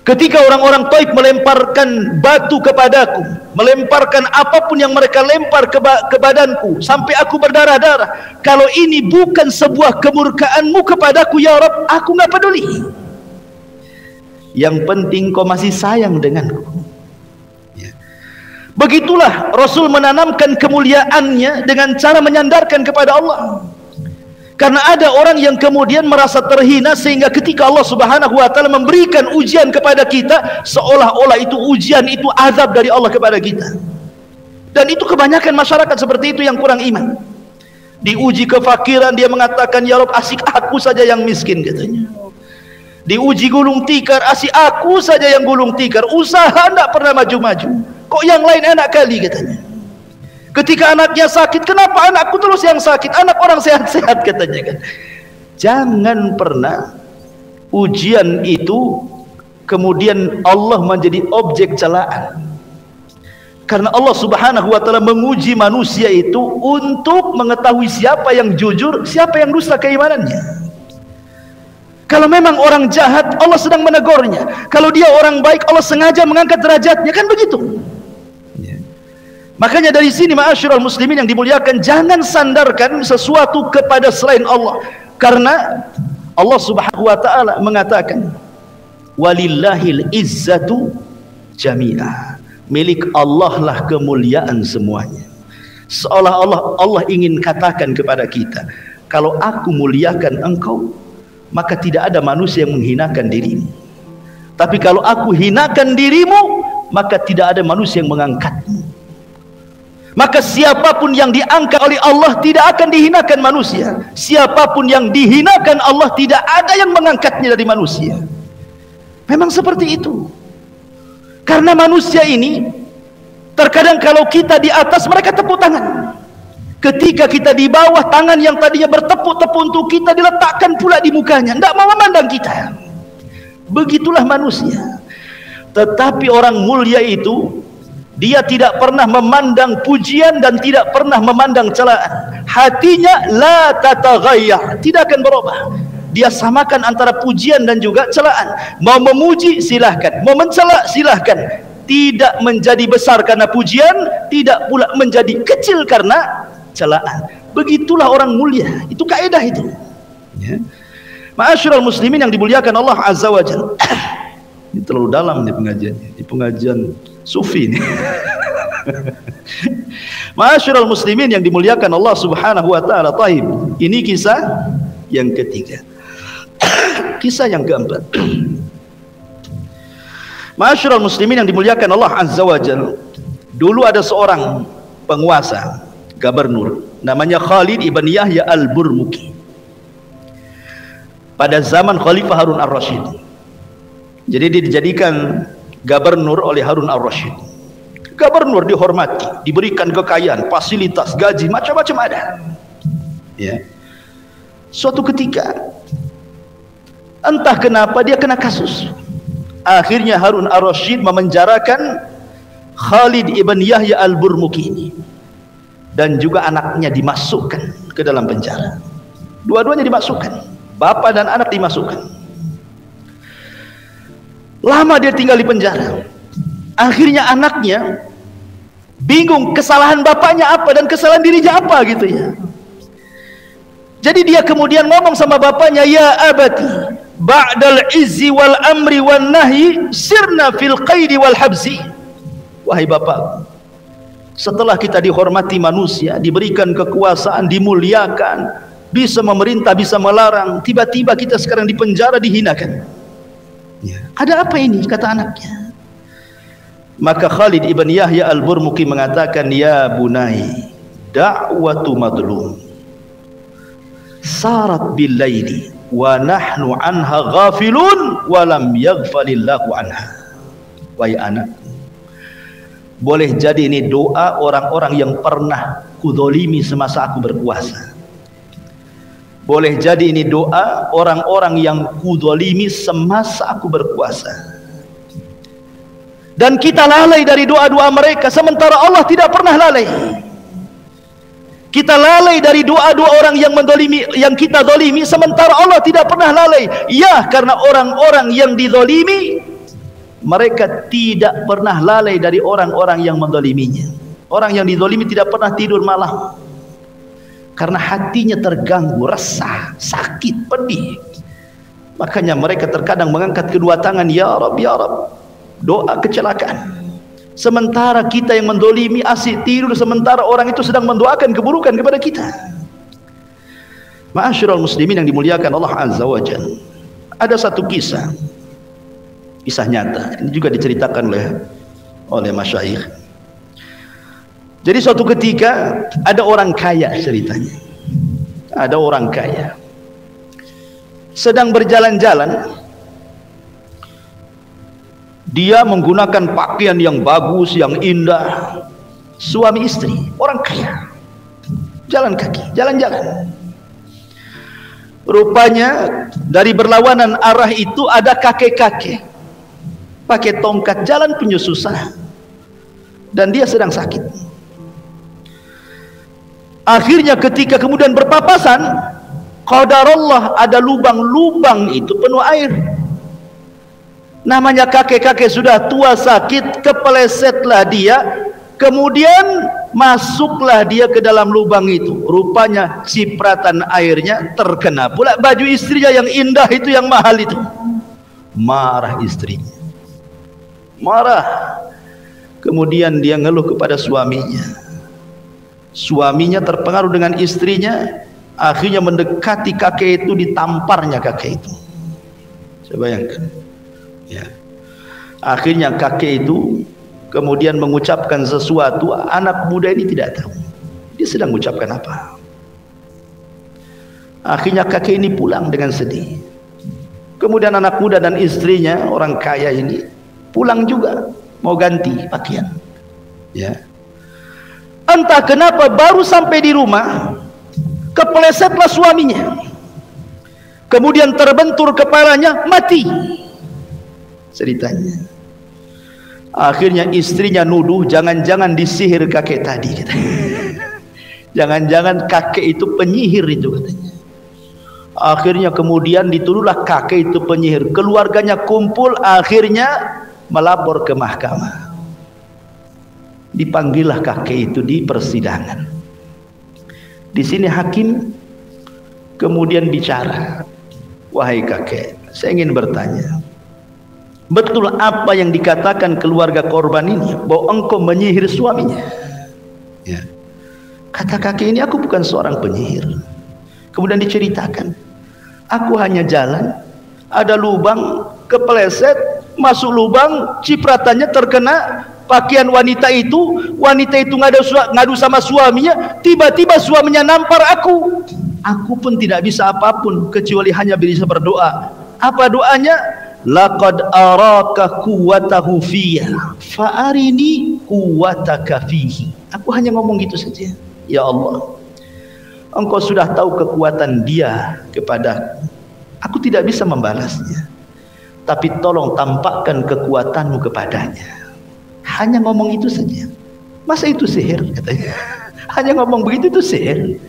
Ketika orang-orang Taif melemparkan batu kepadaku, melemparkan apapun yang mereka lempar ke badanku sampai aku berdarah-darah, kalau ini bukan sebuah kemurkaanmu kepadaku ya Rabb, aku enggak peduli. Yang penting kau masih sayang denganku. Begitulah Rasul menanamkan kemuliaannya dengan cara menyandarkan kepada Allah. Karena ada orang yang kemudian merasa terhina, sehingga ketika Allah Subhanahu wa taala memberikan ujian kepada kita, seolah-olah itu ujian itu azab dari Allah kepada kita. Dan itu kebanyakan masyarakat seperti itu yang kurang iman. Diuji kefakiran, dia mengatakan, ya Rabb, asik aku saja yang miskin, katanya. Diuji gulung tikar, asik aku saja yang gulung tikar, usaha tidak pernah maju-maju, kok yang lain enak kali, katanya. Ketika anaknya sakit, kenapa anakku terus yang sakit, anak orang sehat-sehat, katanya kan. Jangan pernah ujian itu kemudian Allah menjadi objek celaan. Karena Allah Subhanahu wa taala menguji manusia itu untuk mengetahui siapa yang jujur, siapa yang dusta keimanannya. Kalau memang orang jahat, Allah sedang menegurnya. Kalau dia orang baik, Allah sengaja mengangkat derajatnya, kan begitu. Makanya dari sini ma'asyiral muslimin yang dimuliakan, jangan sandarkan sesuatu kepada selain Allah. Karena Allah Subhanahu wa taala mengatakan, walillahil izzatu jami'ah. Milik Allah lah kemuliaan semuanya. Seolah-olah Allah ingin katakan kepada kita, kalau aku muliakan engkau, maka tidak ada manusia yang menghinakan dirimu. Tapi kalau aku hinakan dirimu, maka tidak ada manusia yang mengangkatmu. Maka siapapun yang diangkat oleh Allah tidak akan dihinakan manusia. Siapapun yang dihinakan Allah, tidak ada yang mengangkatnya dari manusia. Memang seperti itu. Karena manusia ini terkadang kalau kita di atas, mereka tepuk tangan. Ketika kita di bawah, tangan yang tadinya bertepuk-tepuk untuk kita diletakkan pula di mukanya, tidak mau memandang kita. Begitulah manusia. Tetapi orang mulia itu Dia tidak pernah memandang pujian dan tidak pernah memandang celaan. Hatinya la tataghayyar, tidak akan berubah. Dia samakan antara pujian dan juga celaan. Mau memuji silahkan, mau mencela silahkan. Tidak menjadi besar karena pujian, tidak pula menjadi kecil karena celaan. Begitulah orang mulia. Itu kaidah itu. Ya. Ma'asyiral muslimin yang dimuliakan Allah Azza wa Jalla. Ini terlalu dalam nih pengajiannya. Ini pengajian sufi nih. Ma'asyiral muslimin yang dimuliakan Allah Subhanahu wa taala. Taib. Ini kisah yang ketiga. Kisah yang keempat. Ma'asyiral muslimin yang dimuliakan Allah Azza wa Jalla. Dulu ada seorang penguasa, gubernur, namanya Khalid ibn Yahya al-Burmuki. Pada zaman Khalifah Harun ar-Rasyid. Jadi dia dijadikan gubernur oleh Harun ar-Rasyid. Gubernur dihormati, diberikan kekayaan, fasilitas, gaji, macam-macam ada. Ya. Suatu ketika entah kenapa dia kena kasus. Akhirnya Harun ar-Rasyid memenjarakan Khalid ibn Yahya al-Burmuki ini. Dan juga anaknya dimasukkan ke dalam penjara. Dua-duanya dimasukkan. Bapak dan anak dimasukkan. Lama dia tinggal di penjara. Akhirnya anaknya bingung kesalahan bapaknya apa dan kesalahan dirinya apa gitu ya. Jadi dia kemudian ngomong sama bapaknya, ya abati, ba'dal izzi wal amri wan nahyi sirna fil qaidi wal habzi. Wahai bapak, setelah kita dihormati manusia, diberikan kekuasaan, dimuliakan, bisa memerintah, bisa melarang, tiba-tiba kita sekarang dipenjara, dihinakan. Ya. Ada apa ini? Kata anaknya. Maka Khalid ibn Yahya al-Burmuki mengatakan, ya bunai, da'watu madlum sarat bil laili wa nahnu anha ghafilun wa lam yaghfalillahu anha. Wahai anak, boleh jadi ini doa orang-orang yang pernah kudzalimi semasa aku berkuasa. Boleh jadi ini doa orang-orang yang kudzalimi semasa aku berkuasa. Dan kita lalai dari doa-doa mereka, sementara Allah tidak pernah lalai. Kita lalai dari doa-doa orang yang mendolimi, yang kita dolimi, sementara Allah tidak pernah lalai. Ya, karena orang-orang yang didolimi, mereka tidak pernah lalai dari orang-orang yang mendoliminya. Orang yang didolimi tidak pernah tidur malam, karena hatinya terganggu, resah, sakit, pedih. Makanya mereka terkadang mengangkat kedua tangan, ya Rabb, ya Rabb, doa kecelakaan. Sementara kita yang mendolimi asyik tidur, sementara orang itu sedang mendoakan keburukan kepada kita. Ma'asyiral muslimin yang dimuliakan Allah Azza wa Jalla. Ada satu kisah nyata, ini juga diceritakan oleh masyayikh. Jadi suatu ketika ada orang kaya, ceritanya. Ada orang kaya sedang berjalan-jalan. Dia menggunakan pakaian yang bagus, yang indah. Suami istri, orang kaya, jalan kaki, jalan-jalan. Rupanya dari berlawanan arah itu ada kakek-kakek pakai tongkat, jalan punya susah, dan dia sedang sakit. Akhirnya ketika kemudian berpapasan, qadarullah, ada lubang-lubang itu penuh air. Namanya kakek-kakek sudah tua sakit, kepelesetlah dia, kemudian masuklah dia ke dalam lubang itu. Rupanya cipratan airnya terkena pula baju istrinya yang indah itu, yang mahal itu. Marah istrinya, marah. Kemudian dia ngeluh kepada suaminya. Suaminya terpengaruh dengan istrinya, akhirnya mendekati kakek itu, ditamparnya kakek itu. Saya bayangkan, ya. Akhirnya kakek itu kemudian mengucapkan sesuatu, anak muda ini tidak tahu dia sedang mengucapkan apa. Akhirnya kakek ini pulang dengan sedih. Kemudian anak muda dan istrinya, orang kaya ini, pulang juga mau ganti pakaian. Ya. Entah kenapa baru sampai di rumah, kepelesetlah suaminya. Kemudian terbentur kepalanya, mati. Ceritanya. Akhirnya istrinya nuduh, jangan-jangan disihir kakek tadi, katanya. Jangan-jangan kakek itu penyihir itu, katanya. Akhirnya kemudian dituduhlah kakek itu penyihir. Keluarganya kumpul, akhirnya melapor ke mahkamah. Dipanggillah kakek itu di persidangan. Di sini hakim kemudian bicara, wahai kakek, saya ingin bertanya, betul apa yang dikatakan keluarga korban ini, bahwa engkau menyihir suaminya? Ya. Kata kakek ini, aku bukan seorang penyihir. Kemudian diceritakan, aku hanya jalan, ada lubang, kepeleset, masuk lubang, cipratannya terkena pakaian wanita itu ngadu sama suaminya, tiba-tiba suaminya nampar aku. Aku pun tidak bisa apapun kecuali hanya bisa berdoa. Apa doanya? Laqad araka quwwatahu fiyya fa arini quwwataka fihi. Aku hanya ngomong gitu saja. Ya Allah, engkau sudah tahu kekuatan dia kepada aku, tidak bisa membalasnya, tapi tolong tampakkan kekuatanmu kepadanya. Hanya ngomong itu saja. Masa itu sihir, katanya. Hanya ngomong begitu itu sihir.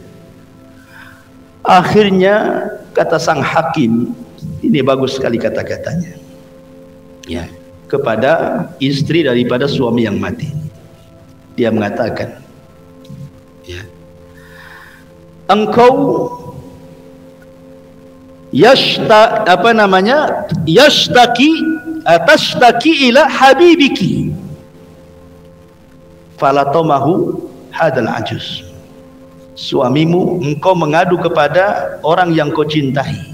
Akhirnya kata sang hakim, ini bagus sekali kata-katanya, ya, kepada istri daripada suami yang mati. Dia mengatakan, ya, engkau tashtaki ila habibiki falatomahu hadal ajuz. Suamimu, engkau mengadu kepada orang yang kau cintai.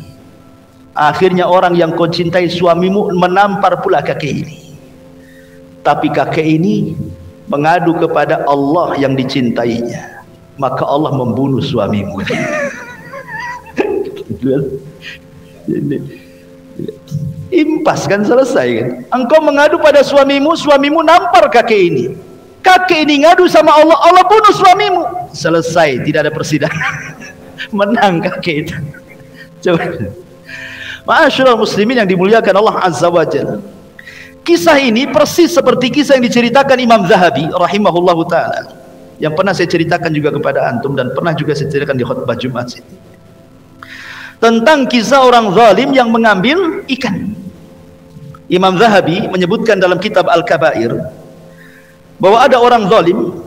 Akhirnya orang yang kau cintai, suamimu, menampar pula kakek ini. Tapi kakek ini mengadu kepada Allah yang dicintainya, maka Allah membunuh suamimu. Impas kan, selesai kan. Engkau mengadu pada suamimu, suamimu nampar kakek ini. Kakek ini ngadu sama Allah, Allah bunuh suamimu. Selesai, tidak ada persidangan. Menang kakek itu. Coba. Ma'asyiral muslimin yang dimuliakan Allah Azza wa Jalla. Kisah ini persis seperti kisah yang diceritakan Imam Zahabi rahimahullahu ta'ala, yang pernah saya ceritakan juga kepada antum dan pernah juga saya ceritakan di khutbah Jumat sini, tentang kisah orang zalim yang mengambil ikan. Imam Zahabi menyebutkan dalam kitab Al-Kabair bahwa ada orang zalim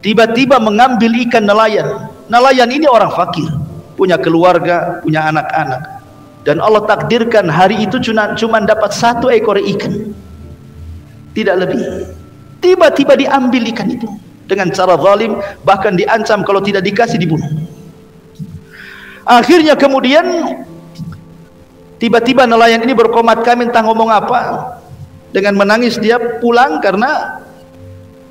tiba-tiba mengambil ikan nelayan. Nelayan ini orang fakir, punya keluarga, punya anak-anak, dan Allah takdirkan hari itu cuma dapat 1 ekor ikan, tidak lebih. Tiba-tiba diambil ikan itu dengan cara zalim, bahkan diancam kalau tidak dikasih dibunuh. Akhirnya kemudian tiba-tiba nelayan ini berkomat kami entah ngomong apa. Dengan menangis dia pulang karena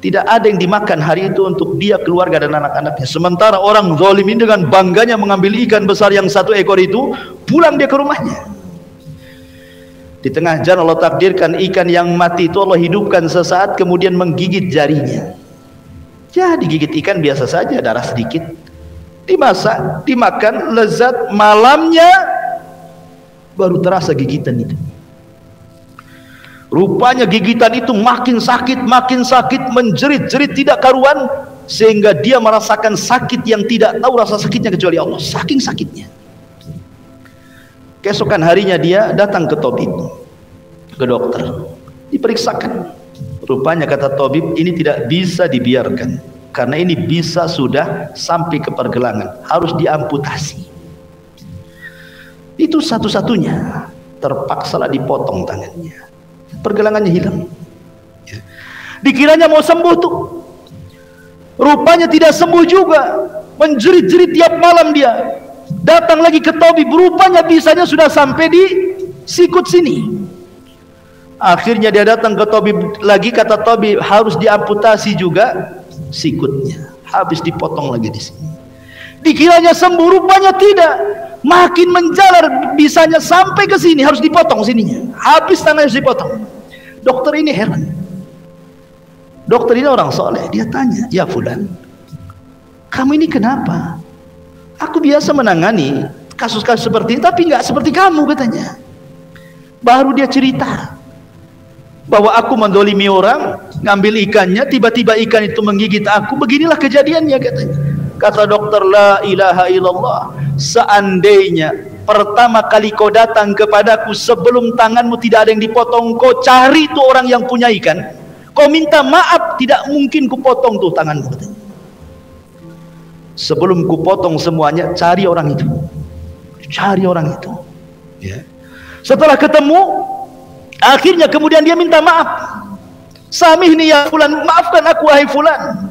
tidak ada yang dimakan hari itu untuk dia, keluarga dan anak-anaknya. Sementara orang zalim ini dengan bangganya mengambil ikan besar yang 1 ekor itu, pulang dia ke rumahnya. Di tengah jalan Allah takdirkan ikan yang mati itu Allah hidupkan sesaat, kemudian menggigit jarinya. Ya, digigit ikan biasa saja, darah sedikit. Dimasak, dimakan, lezat. Malamnya baru terasa gigitan itu. Rupanya gigitan itu makin sakit, menjerit-jerit tidak karuan, sehingga dia merasakan sakit yang tidak tahu rasa sakitnya kecuali Allah, saking sakitnya. Keesokan harinya dia datang ke tabib, ke dokter, diperiksakan. Rupanya kata tabib, ini tidak bisa dibiarkan, karena ini bisa sudah sampai ke pergelangan, harus diamputasi. Itu satu-satunya, terpaksalah dipotong tangannya, pergelangannya hilang. Dikiranya mau sembuh tuh, rupanya tidak sembuh juga, menjerit-jerit tiap malam dia. Datang lagi ke tabib, rupanya bisanya sudah sampai di sikut sini. Akhirnya dia datang ke tabib lagi, kata tabib harus diamputasi juga sikutnya, habis dipotong lagi di sini. Dikiranya sembuh, rupanya tidak, makin menjalar, bisanya sampai ke sini, harus dipotong sininya, habis tangannya harus dipotong. Dokter ini heran. Dokter ini orang soleh, dia tanya, ya fulan, kamu ini kenapa? Aku biasa menangani kasus-kasus seperti ini, tapi nggak seperti kamu, katanya. Baru dia cerita. bahwa aku mendolimi orang, ngambil ikannya, tiba-tiba ikan itu menggigit aku. Beginilah kejadiannya katanya. Kata dokter, la ilaha illallah, seandainya pertama kali kau datang kepadaku sebelum tanganmu tidak ada yang dipotong, kau cari tuh orang yang punya ikan, kau minta maaf, tidak mungkin kupotong tuh tanganmu katanya. Sebelum kupotong semuanya, cari orang itu, cari orang itu ya. Setelah ketemu, akhirnya kemudian dia minta maaf. Samihni ya fulan, maafkan aku wahai fulan.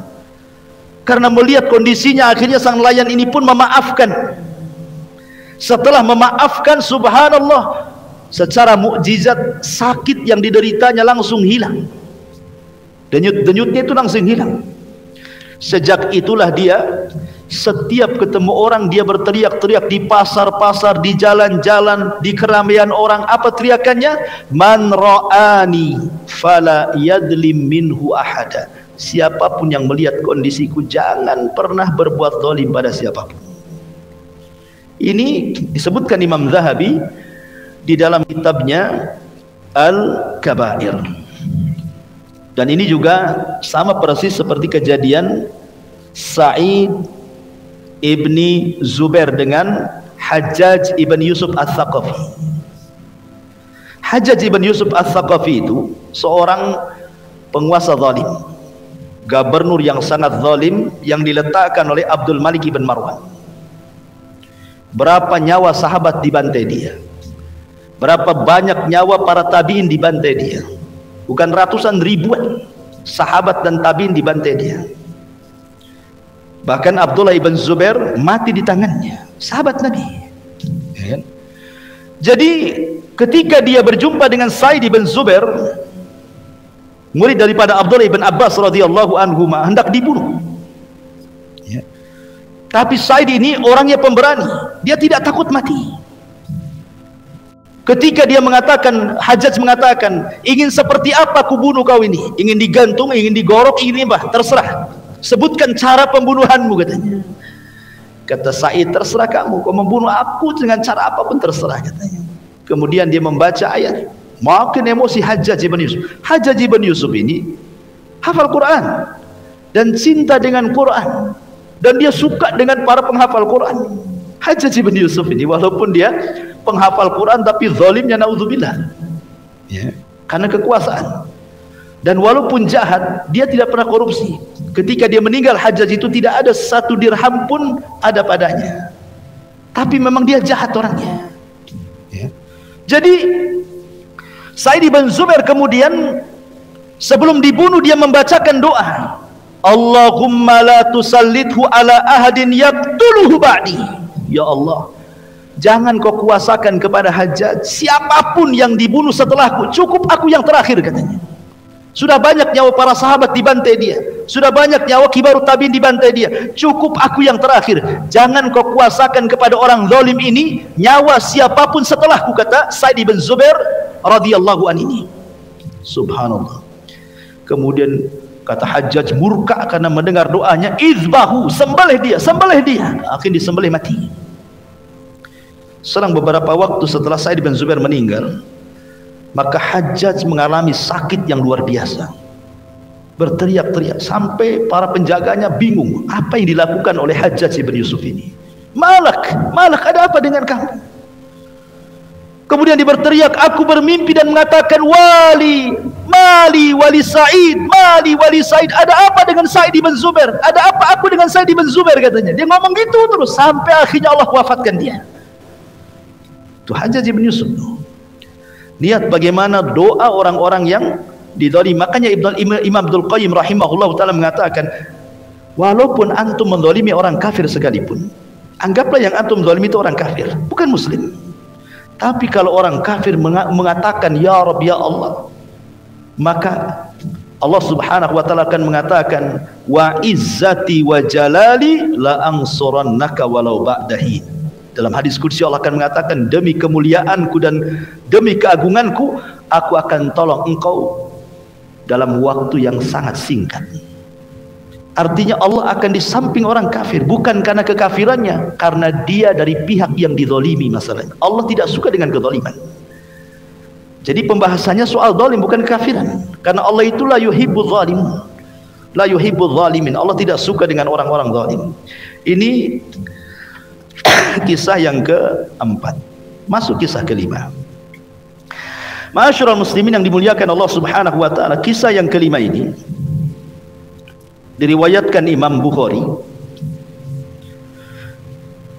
Karena melihat kondisinya, akhirnya sang nelayan ini pun memaafkan. Setelah memaafkan, subhanallah, secara mukjizat sakit yang dideritanya langsung hilang. Denyut-denyutnya itu langsung hilang. Sejak itulah dia setiap ketemu orang dia berteriak-teriak di pasar-pasar, di jalan-jalan, di keramaian orang. Apa teriakannya? Man ra'ani fala yadlim minhu ahada. Siapapun yang melihat kondisiku, jangan pernah berbuat zalim pada siapapun. Ini disebutkan Imam Zahabi di dalam kitabnya Al-Kabair. Dan ini juga sama persis seperti kejadian Sa'id ibni Zubair dengan Hajjaj ibn Yusuf Al-Thaqafi. Hajjaj ibn Yusuf Al-Thaqafi itu seorang penguasa zalim, gubernur yang sangat zalim yang diletakkan oleh Abdul Malik ibn Marwan. Berapa nyawa sahabat dibantai dia, berapa banyak nyawa para tabiin dibantai dia. Bukan ratusan, ribuan sahabat dan tabiin dibantai dia. Bahkan Abdullah ibn Zubair mati di tangannya, sahabat Nabi. Jadi ketika dia berjumpa dengan Sa'id ibn Zubair, murid daripada Abdullah ibn Abbas radhiyallahu anhuma, hendak dibunuh. Tapi Sa'id ini orangnya pemberani, dia tidak takut mati. Ketika dia mengatakan, Hajjaj mengatakan, ingin seperti apa aku bunuh kau ini? Ingin digantung, ingin digorok, ingin apa? Terserah. Sebutkan cara pembunuhanmu katanya. Kata Sa'id, terserah kamu, kau membunuh aku dengan cara apapun terserah katanya. Kemudian dia membaca ayat. Makin emosi Hajjaj ibn Yusuf. Hajjaj ibn Yusuf ini hafal Quran dan cinta dengan Quran, dan dia suka dengan para penghafal Quran. Hajjaj ibn Yusuf ini walaupun dia penghafal Quran, tapi zalimnya naudzubillah ya, karena kekuasaan. Dan walaupun jahat, dia tidak pernah korupsi. Ketika dia meninggal, Hajjaj itu tidak ada satu dirham pun ada padanya, tapi memang dia jahat orangnya ya. Jadi Sa'id ibn Zubair kemudian sebelum dibunuh dia membacakan doa, Allahumma la tusallithu ala ahadin yaqtuluhu ba'di. Ya Allah, jangan kau kuasakan kepada Hajjaj siapapun yang dibunuh setelahku, cukup aku yang terakhir katanya. Sudah banyak nyawa para sahabat dibantai dia, sudah banyak nyawa kibarut tabiin dibantai dia, cukup aku yang terakhir. Jangan kau kuasakan kepada orang zalim ini nyawa siapapun setelahku, kata Sa'id ibn Zubair radhiyallahu anhu ini. Subhanallah. Kemudian kata Hajjaj murka karena mendengar doanya, izbahu, sembelih dia, sembelih dia. Akhirnya disembelih mati. Selang beberapa waktu setelah Sa'id bin Zubair meninggal, maka Hajjaj mengalami sakit yang luar biasa, berteriak-teriak sampai para penjaganya bingung apa yang dilakukan oleh Hajjaj bin Yusuf ini. Malak, malak, ada apa dengan kamu? Kemudian dia berteriak, aku bermimpi dan mengatakan, wali, mali wali Sa'id, mali wali Sa'id. Ada apa dengan Sa'id bin Zubair? Ada apa aku dengan Sa'id bin Zubair katanya. Dia ngomong gitu terus sampai akhirnya Allah wafatkan dia. Itu Hajjaj bin Yusuf. Lihat bagaimana doa orang-orang yang didzalim. Makanya Imam Abdul Qayyim rahimahullah ta'ala mengatakan, walaupun antum menzalimi orang kafir sekalipun, anggaplah yang antum zalimi itu orang kafir, bukan muslim. Tapi kalau orang kafir mengatakan ya Rabb ya Allah, maka Allah subhanahu wa ta'ala akan mengatakan, wa izzati wa jalali la ansurannaka walau ba'dahin. Dalam hadis qudsi Allah akan mengatakan, demi kemuliaanku dan demi keagunganku, aku akan tolong engkau dalam waktu yang sangat singkat. Artinya Allah akan di samping orang kafir, bukan karena kekafirannya, karena dia dari pihak yang dizalimi masalahnya. Allah tidak suka dengan kezaliman. Jadi pembahasannya soal zalim, bukan kafiran. Karena Allah itu la yuhibbul zalimin. La yuhibbul zalimin. Allah tidak suka dengan orang-orang zalim. Ini kisah yang keempat. Masuk kisah kelima. Ma'asyiral muslimin yang dimuliakan Allah Subhanahu wa taala, kisah yang kelima ini diriwayatkan Imam Bukhari.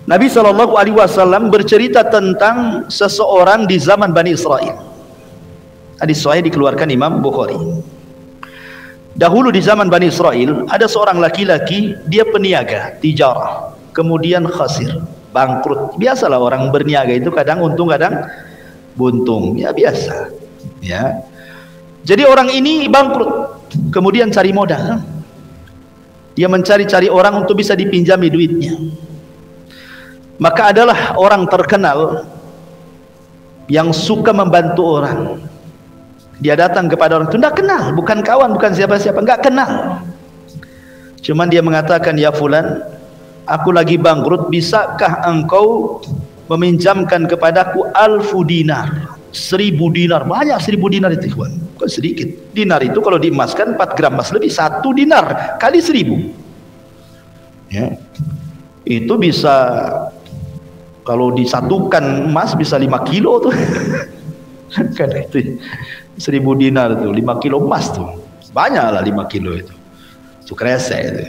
Nabi SAW bercerita tentang seseorang di zaman Bani Israel. Hadis sahih dikeluarkan Imam Bukhari. Dahulu di zaman Bani Israel ada seorang laki-laki, dia peniaga, tijarah, kemudian khasir, bangkrut. Biasalah orang berniaga itu kadang untung kadang buntung, ya biasa. Ya. Jadi orang ini bangkrut, kemudian cari modal. Dia mencari-cari orang untuk bisa dipinjami duitnya. Maka adalah orang terkenal yang suka membantu orang. Dia datang kepada orang itu, tidak kenal, bukan kawan, bukan siapa-siapa, nggak kenal. Cuman dia mengatakan, ya fulan, aku lagi bangkrut, bisakah engkau meminjamkan kepadaku 1000 dinar, 1000 dinar, banyak 1000 dinar itu, kawan, bukan sedikit. Dinar itu kalau diemaskan 4 gram emas lebih, 1 dinar kali 1000. Ya, itu bisa, kalau disatukan emas bisa 5 kilo tuh. Kan itu 1000 dinar tuh 5 kilo emas tuh, banyak lah 5 kilo itu kresek itu.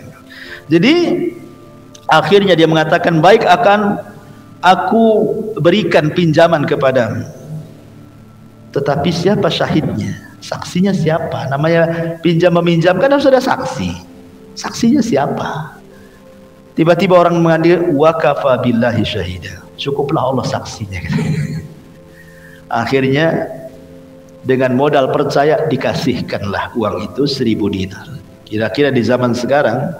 Jadi akhirnya dia mengatakan, baik, akan aku berikan pinjaman kepadamu, tetapi siapa syahidnya, saksinya siapa? Namanya pinjam meminjam kan harus ada saksi, saksinya siapa? Tiba-tiba orang mengatakan, wa kafa billahi syahida, cukuplah Allah saksinya. Akhirnya dengan modal percaya dikasihkanlah uang itu 1000 dinar. Kira-kira di zaman sekarang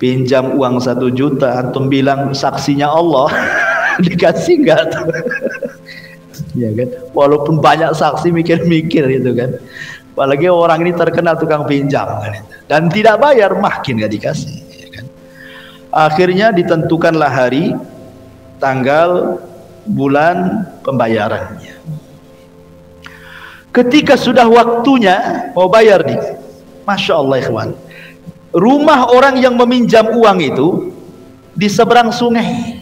pinjam uang 1 juta, antum bilang saksinya Allah, dikasih nggak tuh? Ya kan? Walaupun banyak saksi mikir-mikir itu kan. Apalagi orang ini terkenal tukang pinjam kan, dan tidak bayar, makin nggak dikasih. Ya kan? Akhirnya ditentukanlah hari, tanggal, bulan pembayarannya. Ketika sudah waktunya mau bayar nih, Masya Allah ikhwan, rumah orang yang meminjam uang itu di seberang sungai,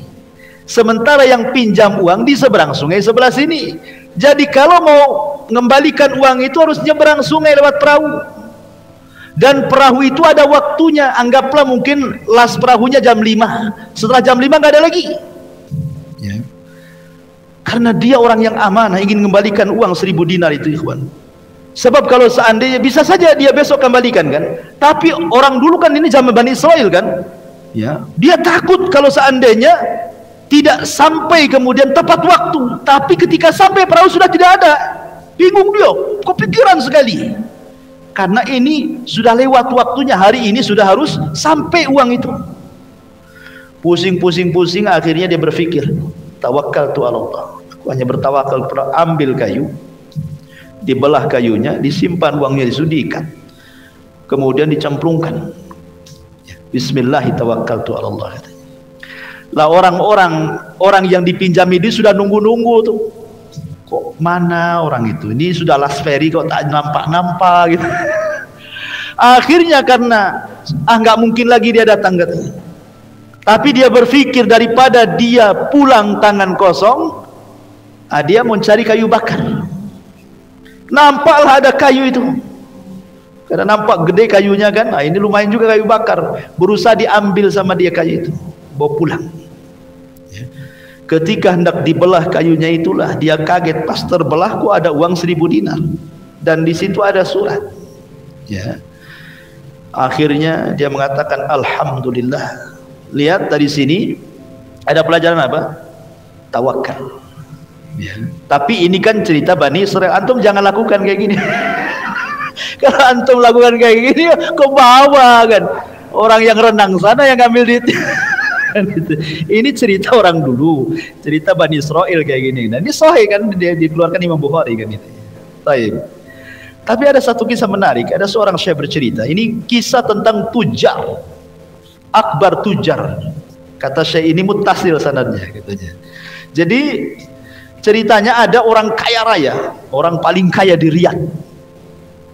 sementara yang pinjam uang di seberang sungai sebelah sini. Jadi kalau mau mengembalikan uang itu harus nyeberang sungai lewat perahu, dan perahu itu ada waktunya. Anggaplah mungkin las perahunya jam 5, setelah jam 5 nggak ada lagi. Ya. Karena dia orang yang amanah, ingin mengembalikan uang 1000 dinar itu, ikhwan. Sebab kalau seandainya, bisa saja dia besok kembalikan kan, tapi orang dulu kan ini zaman Bani Israel kan, ya, dia takut kalau seandainya tidak sampai kemudian tepat waktu. Tapi ketika sampai perahu sudah tidak ada, bingung dia, kepikiran sekali, karena ini sudah lewat waktunya, hari ini sudah harus sampai uang itu. Pusing, akhirnya dia berpikir, tawakkaltu ala Allah, aku hanya bertawakal, ambil kayu, dibelah kayunya, disimpan uangnya, disudikan, kemudian dicemplungkan. Bismillah, tawakkaltu ala Allah. Lah orang yang dipinjami dia sudah nunggu-nunggu tuh, kok mana orang itu, ini sudah last ferry kok tak nampak gitu. Akhirnya karena nggak mungkin lagi dia datang katanya. Tapi dia berpikir daripada dia pulang tangan kosong, dia mencari kayu bakar. Nampaklah ada kayu itu, karena nampak gede kayunya kan, ini lumayan juga kayu bakar. Berusaha diambil sama dia kayu itu, bawa pulang. Ya. Ketika hendak dibelah kayunya itulah dia kaget, pas terbelah kok ada uang 1000 dinar, dan di situ ada surat. Ya. Akhirnya dia mengatakan alhamdulillah. Lihat dari sini ada pelajaran apa? Tawakal. Ya. Tapi ini kan cerita Bani Israel, antum jangan lakukan kayak gini. Kalau antum lakukan kayak gini, ke bawah kan, orang yang renang sana yang ngambil duit. Ini cerita orang dulu, cerita Bani Israel kayak gini. Nah ini sahih kan, dia dikeluarkan Imam Bukhari kan itu. Baik. Tapi ada satu kisah menarik, ada seorang syekh bercerita. Ini kisah tentang tujar, akbar tujar. Kata syekh ini muttasil sanadnya katanya. Jadi ceritanya ada orang kaya raya, orang paling kaya di Riyadh.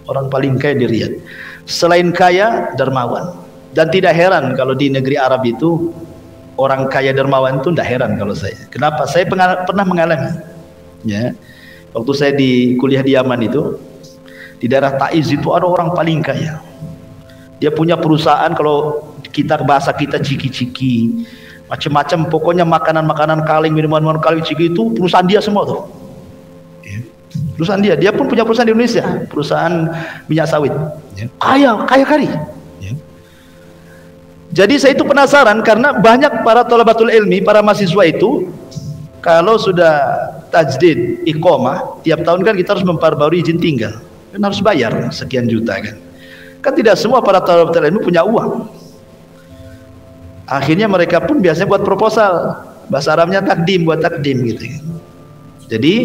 Orang paling kaya di Riyadh. Selain kaya, dermawan. Dan tidak heran kalau di negeri Arab itu orang kaya dermawan itu tidak heran kalau saya. Kenapa? Saya pernah mengalami. Ya. Waktu saya di kuliah di Yaman itu, di daerah Taiz itu ada orang paling kaya. Dia punya perusahaan, kalau kita bahasa kita ciki-ciki, macam-macam, pokoknya makanan-makanan kaleng, minuman-minuman kaleng ciki itu perusahaan dia semua tuh. Perusahaan dia pun punya perusahaan di Indonesia, perusahaan minyak sawit. Kaya kali. Jadi saya itu penasaran karena banyak para thalabatul ilmi, para mahasiswa itu kalau sudah tajdid iqamah, tiap tahun kan kita harus memperbarui izin tinggal. Kan harus bayar sekian juta kan. Kan tidak semua para thalabatul ilmi punya uang. Akhirnya mereka pun biasanya buat proposal, bahasa Arabnya takdim, buat takdim gitu. Jadi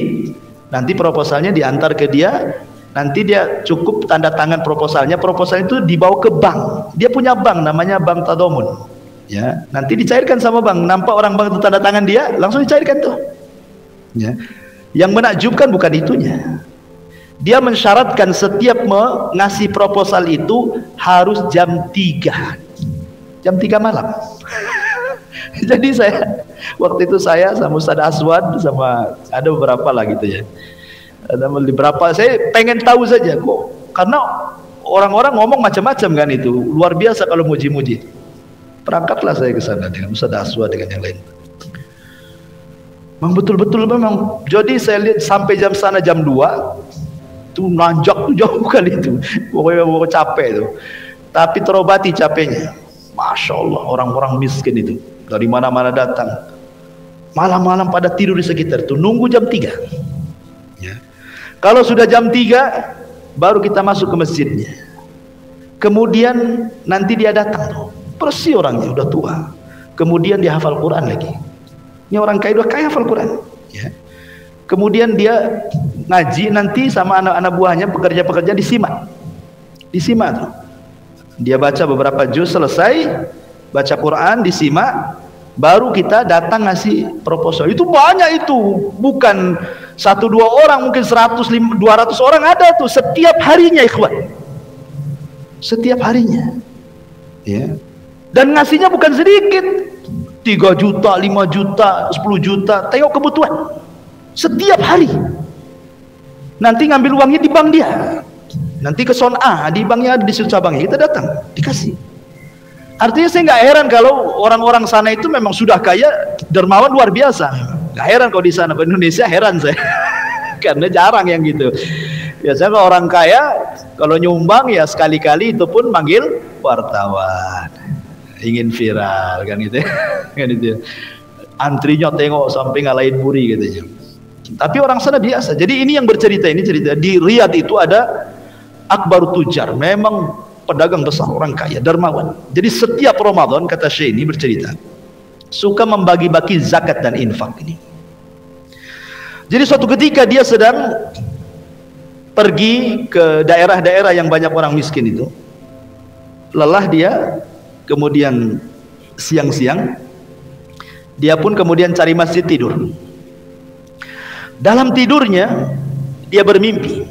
nanti proposalnya diantar ke dia, nanti dia cukup tanda tangan proposalnya, proposal itu dibawa ke bank. Dia punya bank namanya Bank Tadamun. Ya, nanti dicairkan sama bank. Nampak orang bank itu tanda tangan dia, langsung dicairkan tuh. Ya. Yang menakjubkan bukan itunya. Dia mensyaratkan setiap mengasih proposal itu harus jam 3. Jam 3 malam. Jadi waktu itu saya sama Ustaz Aswad, sama ada beberapa lah gitu ya. Ada beberapa, saya pengen tahu saja kok, karena orang-orang ngomong macam-macam kan itu, luar biasa kalau muji-muji. Berangkatlah saya ke sana dengan Ustaz Aswad dengan yang lain. Memang betul-betul memang. Jadi saya lihat sampai jam sana jam 2 itu nanjak tuh jauh kali itu. Pokoknya capek itu. Tapi terobati capeknya. Masya Allah, orang-orang miskin itu dari mana-mana datang, malam-malam pada tidur di sekitar itu, nunggu jam 3 ya. Kalau sudah jam 3 baru kita masuk ke masjidnya, kemudian nanti dia datang, persis orangnya udah tua, kemudian dia hafal Quran lagi. Ini orang kaya udah kaya hafal Quran ya. Kemudian dia ngaji nanti sama anak-anak buahnya, pekerja-pekerja disimak tuh. Dia baca beberapa juz, selesai baca Quran, disimak, baru kita datang ngasih proposal. Itu banyak itu, bukan 1-2 orang, mungkin 100-200 orang ada tuh setiap harinya, ikhwan. Setiap harinya ya. Dan ngasihnya bukan sedikit, 3 juta, 5 juta, 10 juta, tengok kebutuhan setiap hari. Nanti ngambil uangnya di bank dia, nanti ke Son'a, di banknya di situ cabangnya, kita datang dikasih. Artinya saya nggak heran kalau orang-orang sana itu memang sudah kaya, dermawan luar biasa. Nggak heran kalau di sana. Ke Indonesia heran saya karena jarang yang gitu. Biasanya kalau orang kaya kalau nyumbang ya sekali-kali, itu pun manggil wartawan, ingin viral kan gitu kan itu. Antrinya tengok sampai ngalahin buri gitu. Tapi orang sana biasa. Jadi ini yang bercerita, ini cerita di Riyadh itu ada Akbar Tujar, memang pedagang besar, orang kaya, dermawan. Jadi setiap Ramadan, kata Syekh ini bercerita, suka membagi-bagi zakat dan infak ini. Jadi suatu ketika dia sedang pergi ke daerah-daerah yang banyak orang miskin itu, lelah dia, kemudian siang-siang dia pun kemudian cari masjid tidur. Dalam tidurnya dia bermimpi,